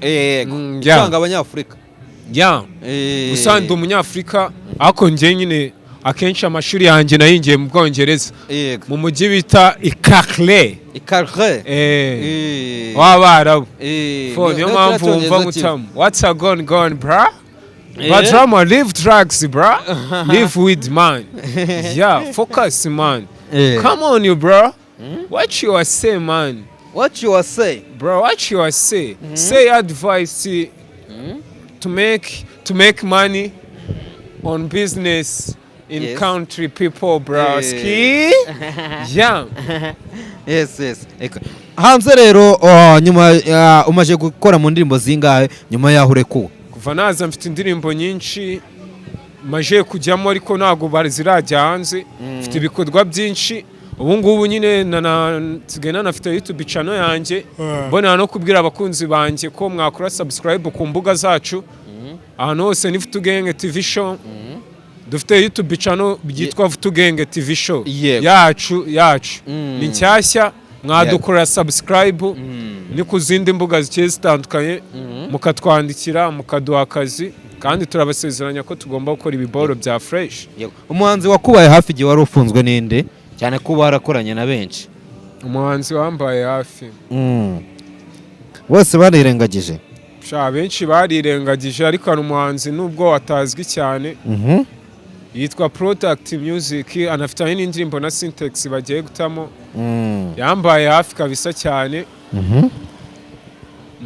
cyangwa abanyafrika gusa ndi umunyafrika ariko ngiye nyine akenshi amashuri yanjye nayingiye mu Bwongereza mu mujyi bita Icarle w'Abarabu niyo mpamvu wumva mutamu what's a gone bra but drama live drugs bra live with man focus man come on you bro what you are say man what you are say bro what you are say say advice to make money on business in country people bro ski yes hanze rero nyuma umaje gukora mu ndirimbo zingahe nyuma yaho urekuwe kuva naza mfite indirimbo nyinshi maje kujyamo ariko ntago barizirajya hanze mfite ibikorwa byinshi ubu ngubu nyine nsigena nafite YouTube channel yanjye mbona no kubwira abakunzi banjye ko mwakora subscribe ku mbuga zacu ahantu hose ni Futugenge TV show dufite YouTube channel byitwa Futugenge TV show yacu ni nshyashya mwadukora subscribe ni ku zindi mbuga zigiye zitandukanye mukatwandikira mukaduha akazi kandi turabasezeranya ko tugomba gukora ibiboro bya fresh umuhanzi wakubaye hafi igihe wari ufunzwe ninde cyane kuba warakoranye na benshi umuhanzi wambaye hafi bose barirengagije benshi barirengagije ariko hari umuhanzi nubwo watazwi cyane yitwa Product Music anafitanye n'indirimbo na Syntax bagiye gutamo yambaye hafi kabisa cyane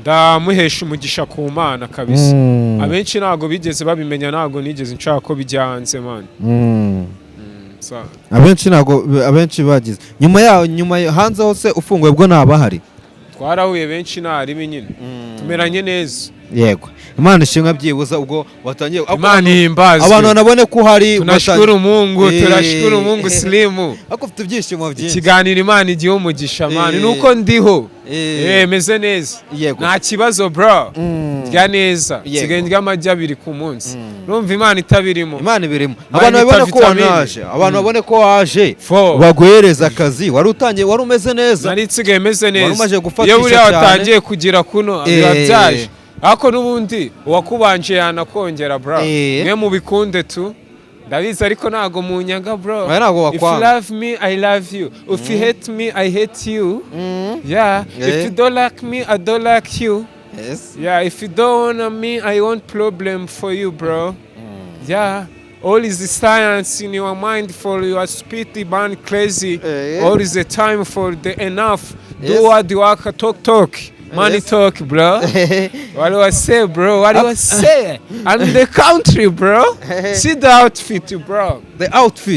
ndamuhesha umugisha ku Mana kabisa abenshi ntago bigeze babimenya ntago nigeze nshaka ko bijya hanze man abenshi bagize nyuma hanze hose ufunguye bwo ntabahari twarahuye benshi ntari nyine tumeranye neza yego Imana ishimwe byibuza ubwo watangiye Imana ihimbaze abantu banabone ko hari tunashukuru Mungu slimu akufite ibyishimo byinshi ikiganiro Imana igiye umugisha man nuko ndiho meze neza nta kibazo bro rya neza sigendya amajya abiri ku munsi numva Imana itabirimo Imana ibirimo abantu babone ko wanaje abantu babone ko waje baguhereza akazi wari utangiye wari umeze neza nari nsigaye meze neza umaje gufatisha cyane iyo uri watangiye kugira kuno birabyaje ako nubundi uwakubanje yanakongera bro mwe mu bikunde tu ndabizi ariko nago munyanga bro if you love me I love you if you hate me I hate you if you don't like me I don't like you if you don't want me I want problem for you bro all is the science in your mind for your speedy man crazy all is the time for the enough do what you work talk money talk bro what do I say bro what do I say I'm the country bro see the outfit bro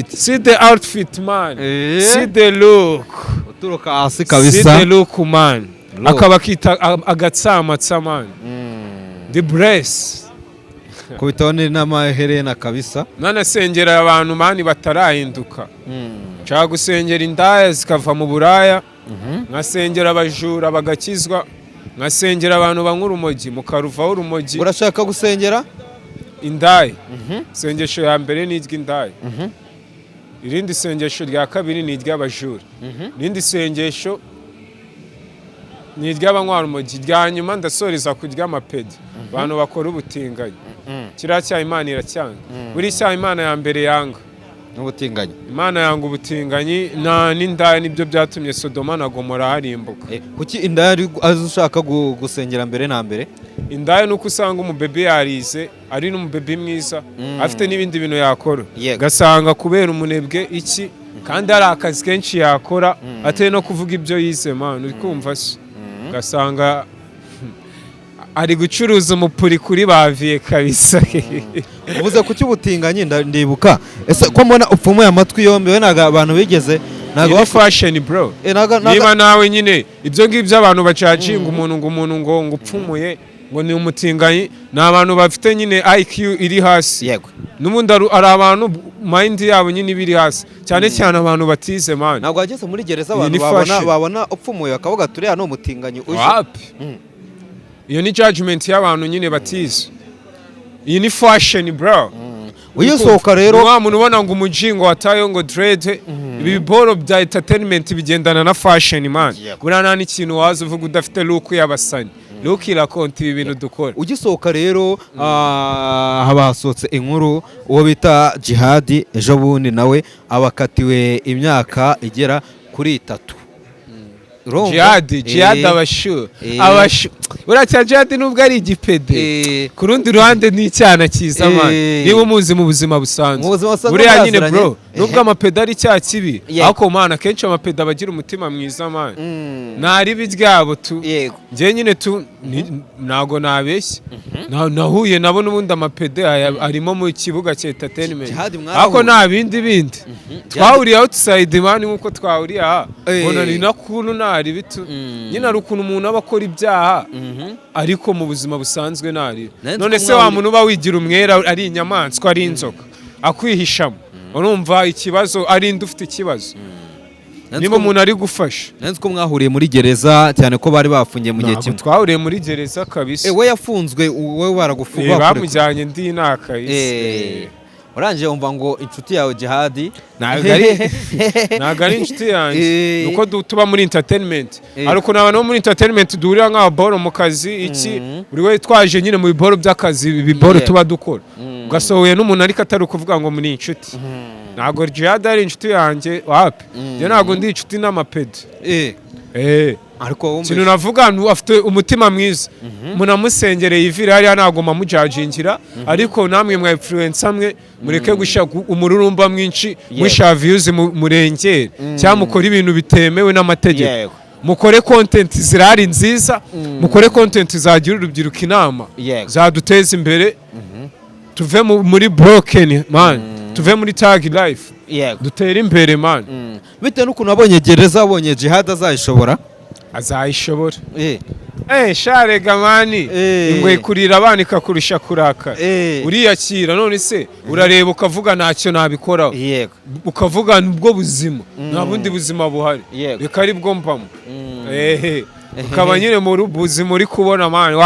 see the outfit man see the look uturuka hasi kabisa see the look man akaba kita agatsamatsa man the breast kubitone n'amaherena kabisa nanasengera abantu mani batarahinduka nshaka gusengera indaya zikava mu buraya nkasengera abajura bagakizwa nkasengera abantu banywa urumogi mukaruvaho urumogi urashaka gusengera indaya sengesho ya mbere ni iry'indaya irindi sengesho rya kabiri ni iry'abajura irindi sengesho ni iry'abanywa urumogi rya nyuma ndasoreza ku ry'amapedi abantu bakora ubutinganyi kiriya cyaha Imana iracyanga buri cyaha Imana ya mbere yanga n'ubutinganyi Imana yanga ubutinganyi n'indaya nibyo byatumye Sodoma na Gomora harimbuka kuki indaya azi ushaka gusengera mbere na mbere indaya nuko usanga umubebe Yarize ari n'umubebe mwiza afite n'ibindi bintu yakora gasanga kubera umunebwe iki kandi ari akazi kenshi yakora atari no kuvuga ibyo yize man uri kumva se gasanga ari gucuruza umupuri kuri baviye kabisa uvuze kuki ubutinganyi ndibuka ese ko mbona upfumuye amatwi yombi we naga abantu bigeze nago fashion bro niba nawe nyine ibyo ngibyo abantu bacacinga umuntu ngo upfumuye ngo ni umutinganyi na abantu bafite nyine IQ iri hasi yego n'ubundi ari abantu mind yabo nyine biri hasi cyane cyane abantu batize man ntabwo ageze muri gereza abantu babona upfumuye bakavuga turi hano umutinganyi uje iyo ni judgment y'abantu nyine batize iyi ni fashion bro uyisohoka rero wa muntu ubona ngo umujingo watayo ngo dread ibi boro bya entertainment bigendana na fashion man burana n'ikintu waza uvuga udafite look y'abasani look irakonta ibi bintu dukora ugisohoka rero habasohotse inkuru uwo bita Jihad ejo bundi nawe abakatiwe imyaka igera kuri 3 Jihad abashu uracya Jihad nubwo ari igipede ku rundi ruhande ni icyana cyiza man niba umuzi mu buzima busanzwe buriya nyine bro nubwo amapede ari cya kibi ariko man akenshi amapede abagira umutima mwiza man nari biryabo tu ngiye nyine tu nago nabeshye nahuye nabo n'ubundi amapede arimo mu kibuga cya entertainment ariko nta bindi twahuriye outside man nkuko twahuriye aha bona ni nakunu nari bitu nyine ari ukuntu umuntu aba akora ibyaha ariko mu buzima busanzwe nari none se wa muntu uba wigira umwera ari inyamaswa ari inzoka akwihishamo urumva ikibazo ari indi ufite ikibazo niba umuntu ari gufasha nanze ko mwahuriye muri gereza cyane ko bari bafungiye mu gihe kimwe twahuriye muri gereza kabisa we yafunzwe we baragufunga bamujyanye ndi naka urangije wumva ngo inshuti yawe Jihad ntago ari inshuti yanjye nuko tuba muri entertainment ariko n'abantu bo muri entertainment duhurira nk'ababoro mu kazi iki buri we twaje nyine mu biboro by'akazi ibiboro tuba dukora ugasohoye n'umuntu ariko atari ukuvuga ngo muri inshuti ntago Jihad ari inshuti yanjye wapi njye ntago ndi inshuti n'amapede ariko kintu navuga afite umutima mwiza munamusengereye ivira hariya ntago mamujajingira ariko namwe mwa influence amwe mureke gushaka umururumba mwinshi musha views murengere cyangwa mukora ibintu bitemewe n'amategeko mukore content zirari nziza mukore content zagira urubyiruko inama zaduteza imbere tuve muri broken man tuve muri tag life dutere imbere man bitewe n'ukuntu abonye gereza abonye jihad azayishobora sharega mani ingwe kurira abana ikakurusha kuraka uriyakira none se urareba ukavuga ntacyo nabikoraho ukavuga ubwo buzima nta bundi buzima buhari reka ari bwo mpamo ukaba nyine mu buzima uri kubona mani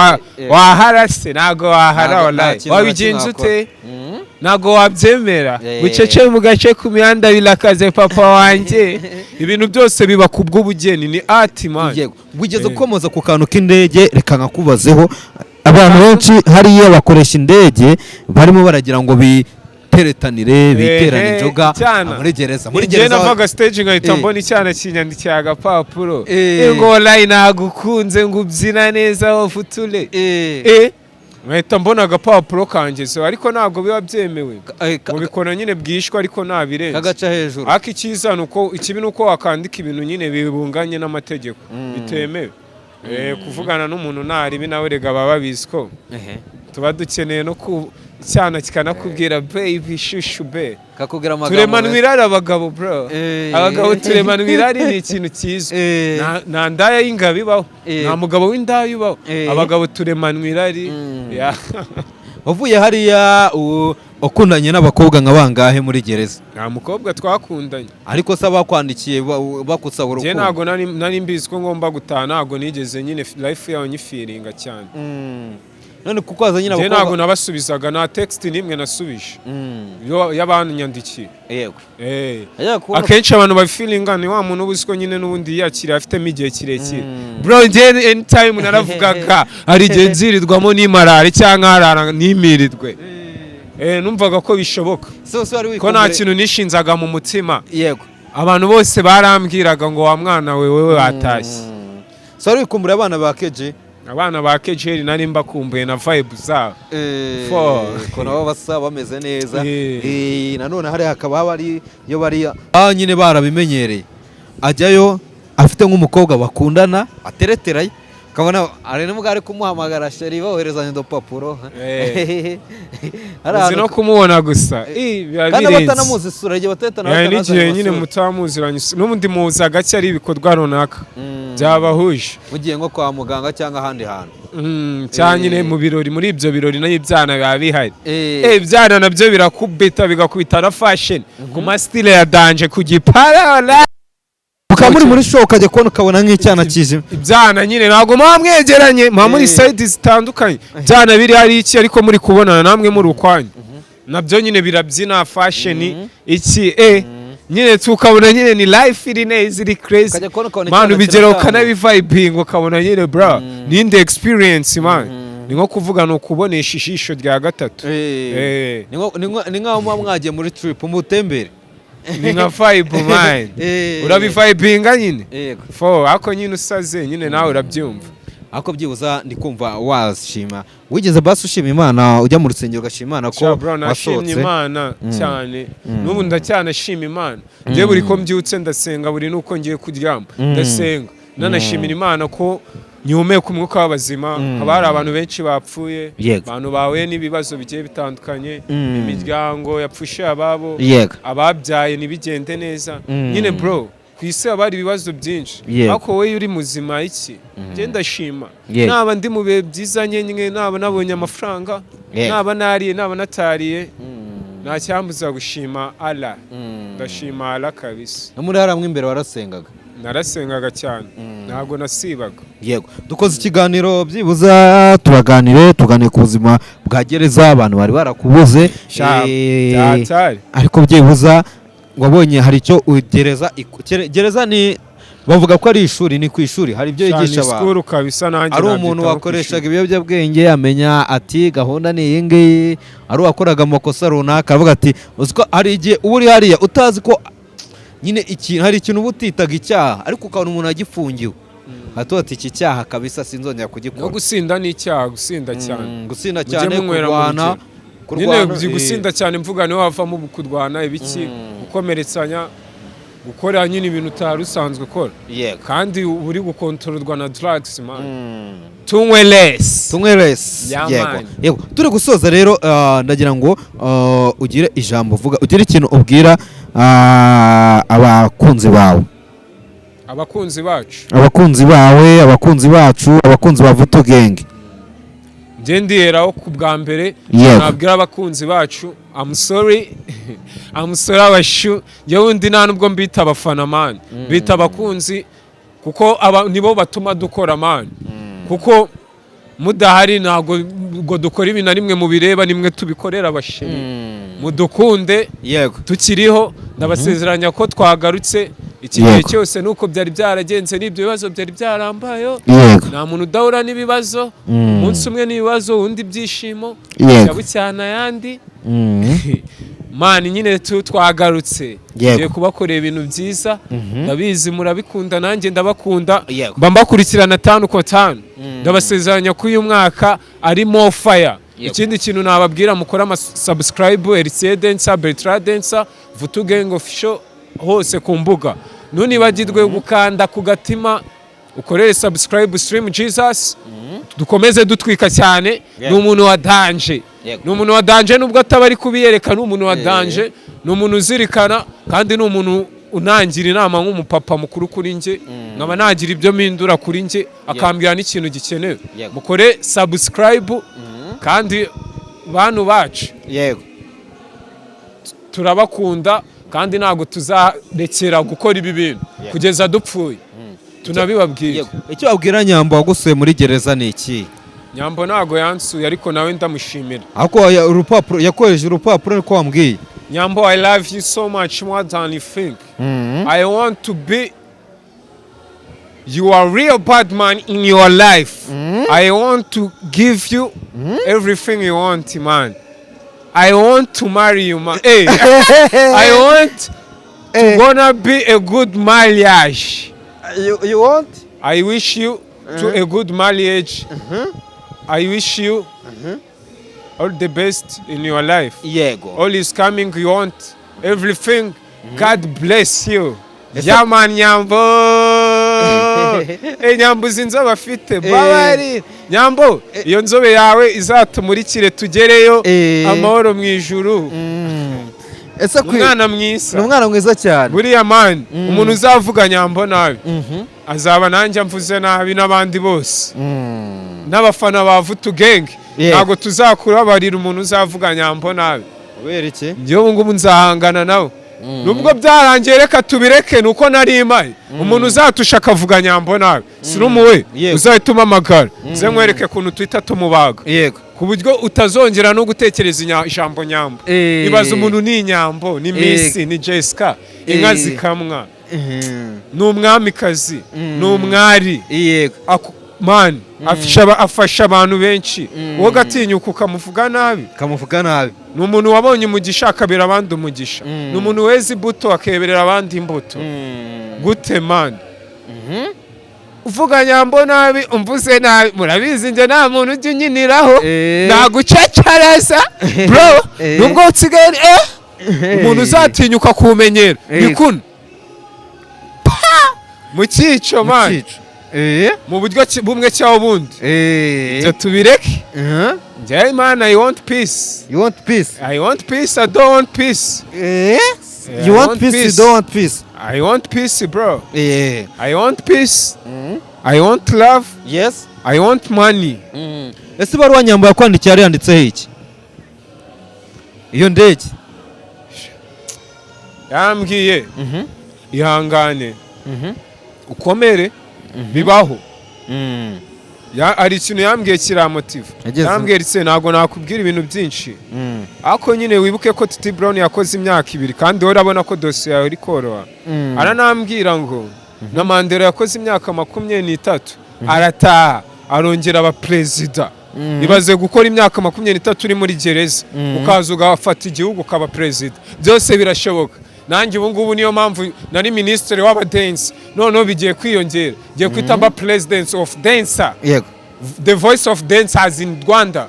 waharase ntago wahara wabigenza ute ntago wabyemera bucece mu gace ku mihanda birakaze papa wanjye ibintu byose biba ku bw'ubugeni ni art man wigeze gukomoza ku kantu k'indege reka nkakubazeho abantu benshi hariya bakoresha indege barimo baragira ngo biteretanire biterane injoga muri gereza navaga stage nkahita mbona icyana kinyandikiye agapapuro ngo online nagukunze ngo ubyina neza wafutule nkahita mbona agapapuro kangezeho ariko ntabwo biba byemewe mubikora nyine bwishwe ariko ntabirenze kagaca hejuru ariko icyiza ikibi ni uko wakandika ibintu nyine bibunganye n'amategeko bitemewe kuvugana n'umuntu ntaribi nawe rega baba babizi ko tuba dukeneye no cyana kikanakubwira baby shushu be kakubwira amagambo turemanwa irari abagabo bro abagabo turemanwa irari ni ikintu cyiza nta ndaya y'ingabo ibaho nta mugabo w'indaya ubaho abagabo turemanwa irari wavuye hariya ukundanye n'abakobwa nka bangahe muri gereza nta mukobwa twakundanye ariko se bakwandikiye bakusaba urukundo ntabwo nari mbizi ko ngomba gutaha ntabwo nigeze nyine life yawe nyifiringa cyane none kuko waza nyine abakobwa ntabwo nabasubizaga nta text nimwe nasubije y'abanyandikiye yego akenshi abantu bafilinga ni wa muntu ubuzi ko nyine n'ubundi yakiriye afitemo igihe kirekire bro njye anytime naravugaga hari igihe nzirirwamo n'imarare cyangwa harara n'imirirwe numvaga ko bishoboka ko nta kintu nishinzaga mu mutima yego abantu bose barambwiraga ngo wa mwana wewe watashye wari wikumbura abana ba keje abana ba kejeri nari mbakumbuye na vibe zabo ko nabo basa bameze neza nanone hari hakaba habari yo bariya nyine barabimenyereye ajyayo afite nk'umukobwa bakundana atereterayo kabona ari n'umugabo ari kumuhamagara sheri boherezanya udupapuro uzi no kumubona gusa kandi batanamuzi isura igihe batetana n'igihe nyine mutamuziranye n'ubundi muza gake ari ibikorwa runaka byabahuje mugiye nko kwa muganga cyangwa ahandi hantu cyangwa nyine mu birori muri ibyo birori nayo ibyana biba bihari ibyana nabyo birakubita bigakubita na fashion ku masitile ya danje ku gipara ukaba muri show ukajya kubona ukabona nk'icyana kijimye ibyana nyine ntabwo muba mwegeranye muba muri side zitandukanye ibyana biri hari iki ariko muri kubonana namwe muri ukwanyu nabyo nyine birabyina fashion iki nyine tukabona nyine ni life iri neza iri crazy man ubigera ukanabivibing ukabona nyine bro ni indi experience man ni nko kuvuga ni ukubonesha ijisho rya gatatu ni nk'aho muba mwagiye muri trip mutembere ni nka vibe man urabivibinga nyine ako nyine usaze nyine nawe urabyumva ako byibuza ndi kumva washima wigeze basi ushima Imana ujya mu rusengero ugashima Imana ko wasotse Imana cyane n'ubu ndacyanashima Imana ngiye buri ko mbyutse ndasenga buri nuko ngiye kuryama ndasenga nanashimira Imana ko nyumeka umwuka w'abazima haba hari abantu benshi bapfuye abantu bahuye n'ibibazo bigiye bitandukanye imiryango yapfushe ababo ababyaye ntibigende neza nyine bro ku isi haba hari ibibazo byinshi ariko wowe uri muzima iki genda shima naba ndi mu bihe byiza nyenye naba nabonye amafaranga naba nariye naba natariye nta cyambuza gushima Allah ndashima Allah kabisa muri haramwe imbere warasengaga narasengaga cyane ntabwo nasibaga yego dukoze ikiganiro byibuza tuganiye ku buzima bwa gereza abantu bari barakubuze ariko byibuza wabonye hari icyo gereza ni bavuga ko ari ishuri ni ku ishuri hari ibyo yigisha abantu ari umuntu wakoreshaga ibiyobyabwenge amenya ati gahunda ni iyi ngiyi ari uwakoraga amakosa runaka aravuga ati uziko hari igihe uba uri hariya utazi ko nyine hari ikintu uba utitaga icyaha ariko ukabona umuntu agifungiwe ati iki cyaha kabisa sinzongera kugikora. No gusinda ni icyaha, gusinda cyane. Gusinda cyane kurwana. Nyine gusinda cyane mvuga niho havamo kurwana ibiki gukomeretsanya gukora nyine ibintu utari usanzwe ukora. Kandi uri gukontororwa na drugs man. Tunywe less. Yego. Turi gusoza rero ndagira ngo ugire ijambo vuga, ugire ikintu ubwira abakunzi bawe. Abakunzi bacu. Abakunzi bawe, abakunzi bacu, abakunzi ba Vuto Gang. Ndiyeraho ku bwa mbere nabwira abakunzi bacu I'm sorry abashu yewe nta nubwo mbita abafana man bita abakunzi kuko nibo batuma dukora man kuko mudahari ntago ngo dukora ibintu na rimwe mu bireba nimwe tubikorera abashiri mudukunde tukiriho ndabasezeranya ko twagarutse ikigihe cyose nuko byari byaragenze n'ibyo bibazo byari byarambayo nta muntu udahura n'ibibazo umunsi umwe n'ibibazo undi byishimo yabucyana yandi mani nyine twagarutse ngiye kubakorera ibintu byiza ndabizi murabikunda nanjye ndabakunda mbakurikirana 5 ko 5 ndabasezeranya ko uyu mwaka ari more fire. Ikindi kintu nababwira mukora ama subscribe Yarize Dancer, Bertrand Dancer, Vuto Gang official hose ku mbuga. Nunibagirwe gukanda ku gatima ukorere subscribe Stream Jesus. Dukomeze dutwika cyane n'umuntu wa danger. N'umuntu wa danger nubwo atabari kubiyereka n'umuntu wa danger, n'umuntu uzirikana kandi n'umuntu unangira inama nk'umupapa mukuru kuri nje nkaba nagira ibyo mpindura kuri nje akambwira n'ikintu gikenewe. Mukore subscribe kandi bantu bacu turabakunda kandi ntago tuzarekera gukora ibi bintu kugeza dupfuye tunabibabwira. Icyo abwira Nyambo wagusuye muri gereza ni iki? Nyambo ntago yansuye ariko nawe ndamushimira. Ako urupapuro yakoresheje urupapuro ko wambwiye. Nyambo, I love you so much more than you think. I want to be you are real bad man in your life. I want to give you everything you want, man. I want to marry you, man. Hey, I want gonna be a good marriage. You want? I wish you to a good marriage. I wish you all the best in your life. All is coming, you want everything. God bless you. Yeah, man, Nyambo. Nyambo zinzo bafite babari. Nyambo, iyo nzobe yawe izatumurikire tugereyo amahoro mu ijuru. Umwana mwiza. Umwana mwiza cyane. Buriya man, umuntu uzavuga Nyambo nabi. Azaba nanjye mvuze nabi n'abandi bose. N'abafana ba Vuto Gang. Ntago tuzakurabarira umuntu uzavuga Nyambo nabi. Kubera iki? Njyewe ngo nzahangana nawe. Nubwo byarangiye reka tubireke nuko nari imari. Umuntu uzatusha akavuga Nyambo nabi. Sirumuwe uzahituma amagara. Ze nkwereke kuntu twita tumubaga. Ku buryo utazongera no gutekereza ijambo Nyambo. Ibaza umuntu ni Nyambo, ni Missy, ni Jessica, inka zikamwa. N'umwamikazi, n'umwari. Man, afasha abantu benshi. Wowe gatinyuka ukamuvuga nabi. Ni umuntu wabonye umugisha akabera abandi umugisha. Ni umuntu wezi imbuto akeberera abandi imbuto. Gute man? Uvuga Nyambo nabi, umvuze nabi, murabizi nje nta muntu ujya unyiniraho. Nagucacaraza. Bro, nubwo utsigaye umuntu uzatinyuka kumenyera. Bikuna. Mu cyico man. Mu buryo bumwe cyangwa ubundi byo tubireke. Njye man, I want peace. You want peace? I want peace, I don't want peace. You want peace, you don't want peace? I want peace, bro. I want peace. I want love. Yes. I want money. Ese baruwa Nyambo yakwandikiye yari yanditseho iki? Iyo ndege yambwiye ihangane ukomere bibaho. Ari ikintu yambwiye kiramotive. Yambwiye ritse ntago nakubwira ibintu byinshi. Ako nyine wibuke ko Titi Brown yakoze imyaka 2 kandi urabona ko dosiye yawe iri koroha. Aranambwira ngo na Mandela yakoze imyaka 23 arataha arongera aba president. Ibaze gukora imyaka 23 uri muri gereza ukaza ugafata igihugu ukaba president. Byose birashoboka. nanjye ubu ngubu niyo mpamvu nari minisitiri w'abadensi noneho bigiye kwiyongera ngiye kwita aba president of dancer yego the voice of dancers in Rwanda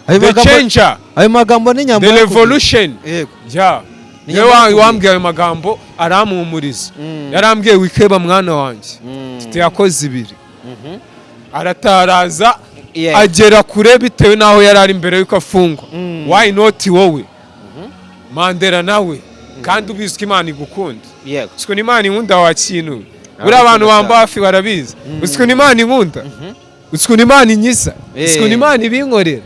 Ayo the magambo- changer ayo magambo ni Nyambo the yakubwiye. revolution Yego. yeah Ni niwe Nyambo yakubwiye. wambwiye ayo magambo arampumuriza yarambwiye wikeba mwana wanjye Titi yakoze ibiri arataraza Yego. agera kure bitewe n'aho yari ari mbere y'uko afungwa why not wowe Mandela nawe kandi ubizi ko Imana igukunda Yego. siko Imana inkunda wa kintu buri abantu bamba hafi barabizi siko Imana inkunda siko Imana inyiza siko Imana ibinkorera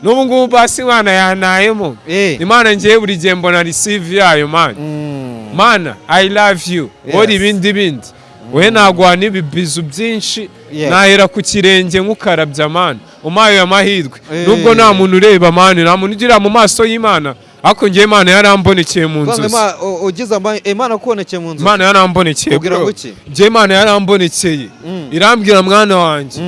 n'ubu ngubu basi Imana yanayemo Imana ngiye buri gihe mbona receive yayo mana I love you ori ibindi bindi we nagwa n'ibibizu byinshi nahera ku kirenge nk'ukarabya mana umaye amahirwe nubwo nta muntu ureba mana nta muntu ugira mu maso y'Imana ariko ngiye Imana yarambonekeye mu nzozi ugize Imana kubonekeye mu nzozi Imana yarambonekeye ubwira guki ngiye Imana yarambonekeye irambwira mwana wanjye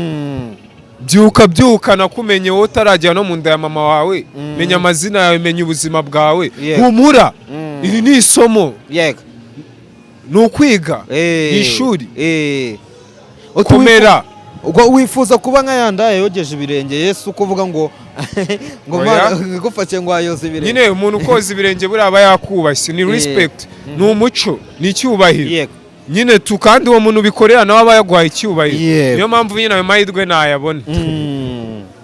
byuka nakumenye wowe utarajya no mu nda ya mama wawe menya amazina yawe menya ubuzima bwawe humura iri ni isomo yego ni ukwiga ishuri kumera wifuza kuba nka yanda yogeje ibirenge Yesu kuvuga ngo ngufashe ngo ayoze ibirenge nyine umuntu ukoza ibirenge buriya aba yakubashye ni respect ni umuco ni icyubahiro nyine kandi uwo muntu bikorera nawe aba yaguhaye icyubahiro niyo mpamvu nyine ayo mahirwe ntayabona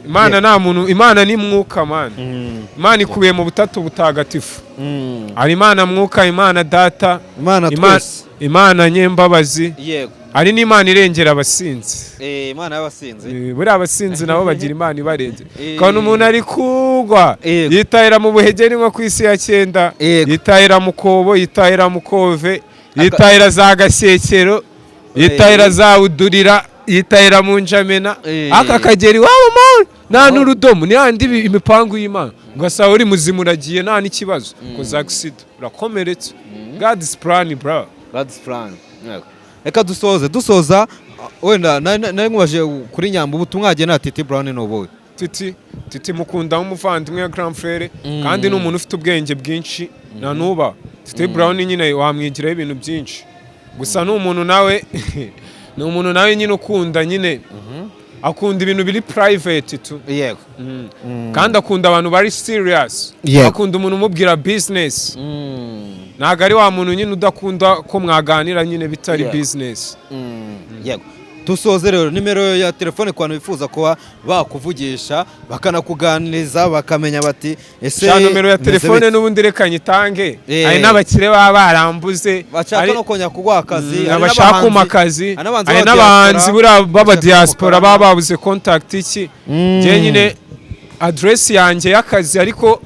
Imana nta muntu Imana ni mwuka mana Imana ikubiye mu butatu butagatifu ari Imana mwuka Imana data Imana nyembabazi ari n'Imana irengera abasinzi Imana y'abasinzi buriya abasinzi nabo bagira Imana ibarengera kandi umuntu ari kugwa yitahira mu buhegeri nko ku isi ya 9 yitahira mu kobo yitahira mu kove yitahira za gashyekero yitahira za udurira yitahira mu njamena aka kageri wabo mol nta n'urudomo ni handi imipangu y'Imana ugasaba uri muzima uragiye nta n'ikibazo koza accident urakomeretse God's plan bro God's plan reka dusoza wenda nari nkubaje kuri Nyambo ubutumwa agena Titi Brown n'ubuwe Titi mukunda nk'umuvandimwe ya grand frère kandi ni umuntu ufite ubwenge bwinshi na nuba Titi Brown nyine wamwigiraho ibintu byinshi gusa ni umuntu nawe nyine ukunda nyine akunda ibintu biri private tu yego kandi akunda abantu bari serious akunda umuntu umubwira business ntago ari wa muntu nyine udakunda ko mwaganira nyine bitari business yego dusoze rero nimero ya telefone ku bantu bifuza kuba bakuvugisha bakanakuganiriza bakamenya bati ese nimero ya telefone n'ubundi reka nyitange ari n'abakire baba barambuze bashaka no konya kugwa akazi abashaka akazi ari n'abahanzi baba diaspora baba babuze contact iki je nyine address yanjye y'akazi ariko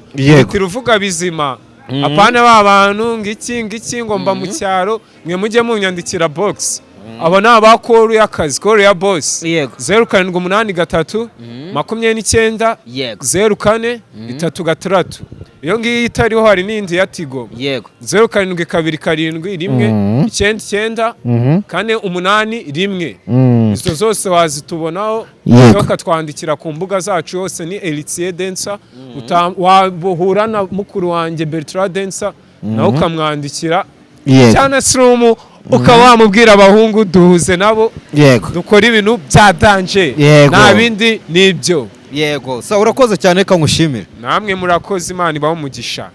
uvuga bizima apana babantu ngiki ngo mba mu cyaro mwe mujye munyandikira box aba ni abakoru y'akazi koru ya boss 0783 29 04 36 iyo ngiyi itariho hari n'indi ya Tigo 0727 1 9 izo zose wazitubonaho ukatwandikira ku mbuga zacu hose ni Yarize Dancer wahura na mukuru wanjye Bertrand Dancer nawe ukamwandikira cyane Srumu ukaba wamubwira abahungu duhuze nabo dukora ibintu bya danje nta bindi nibyo urakoze cyane ka ngushimira namwe murakoze Imana ibaho umugisha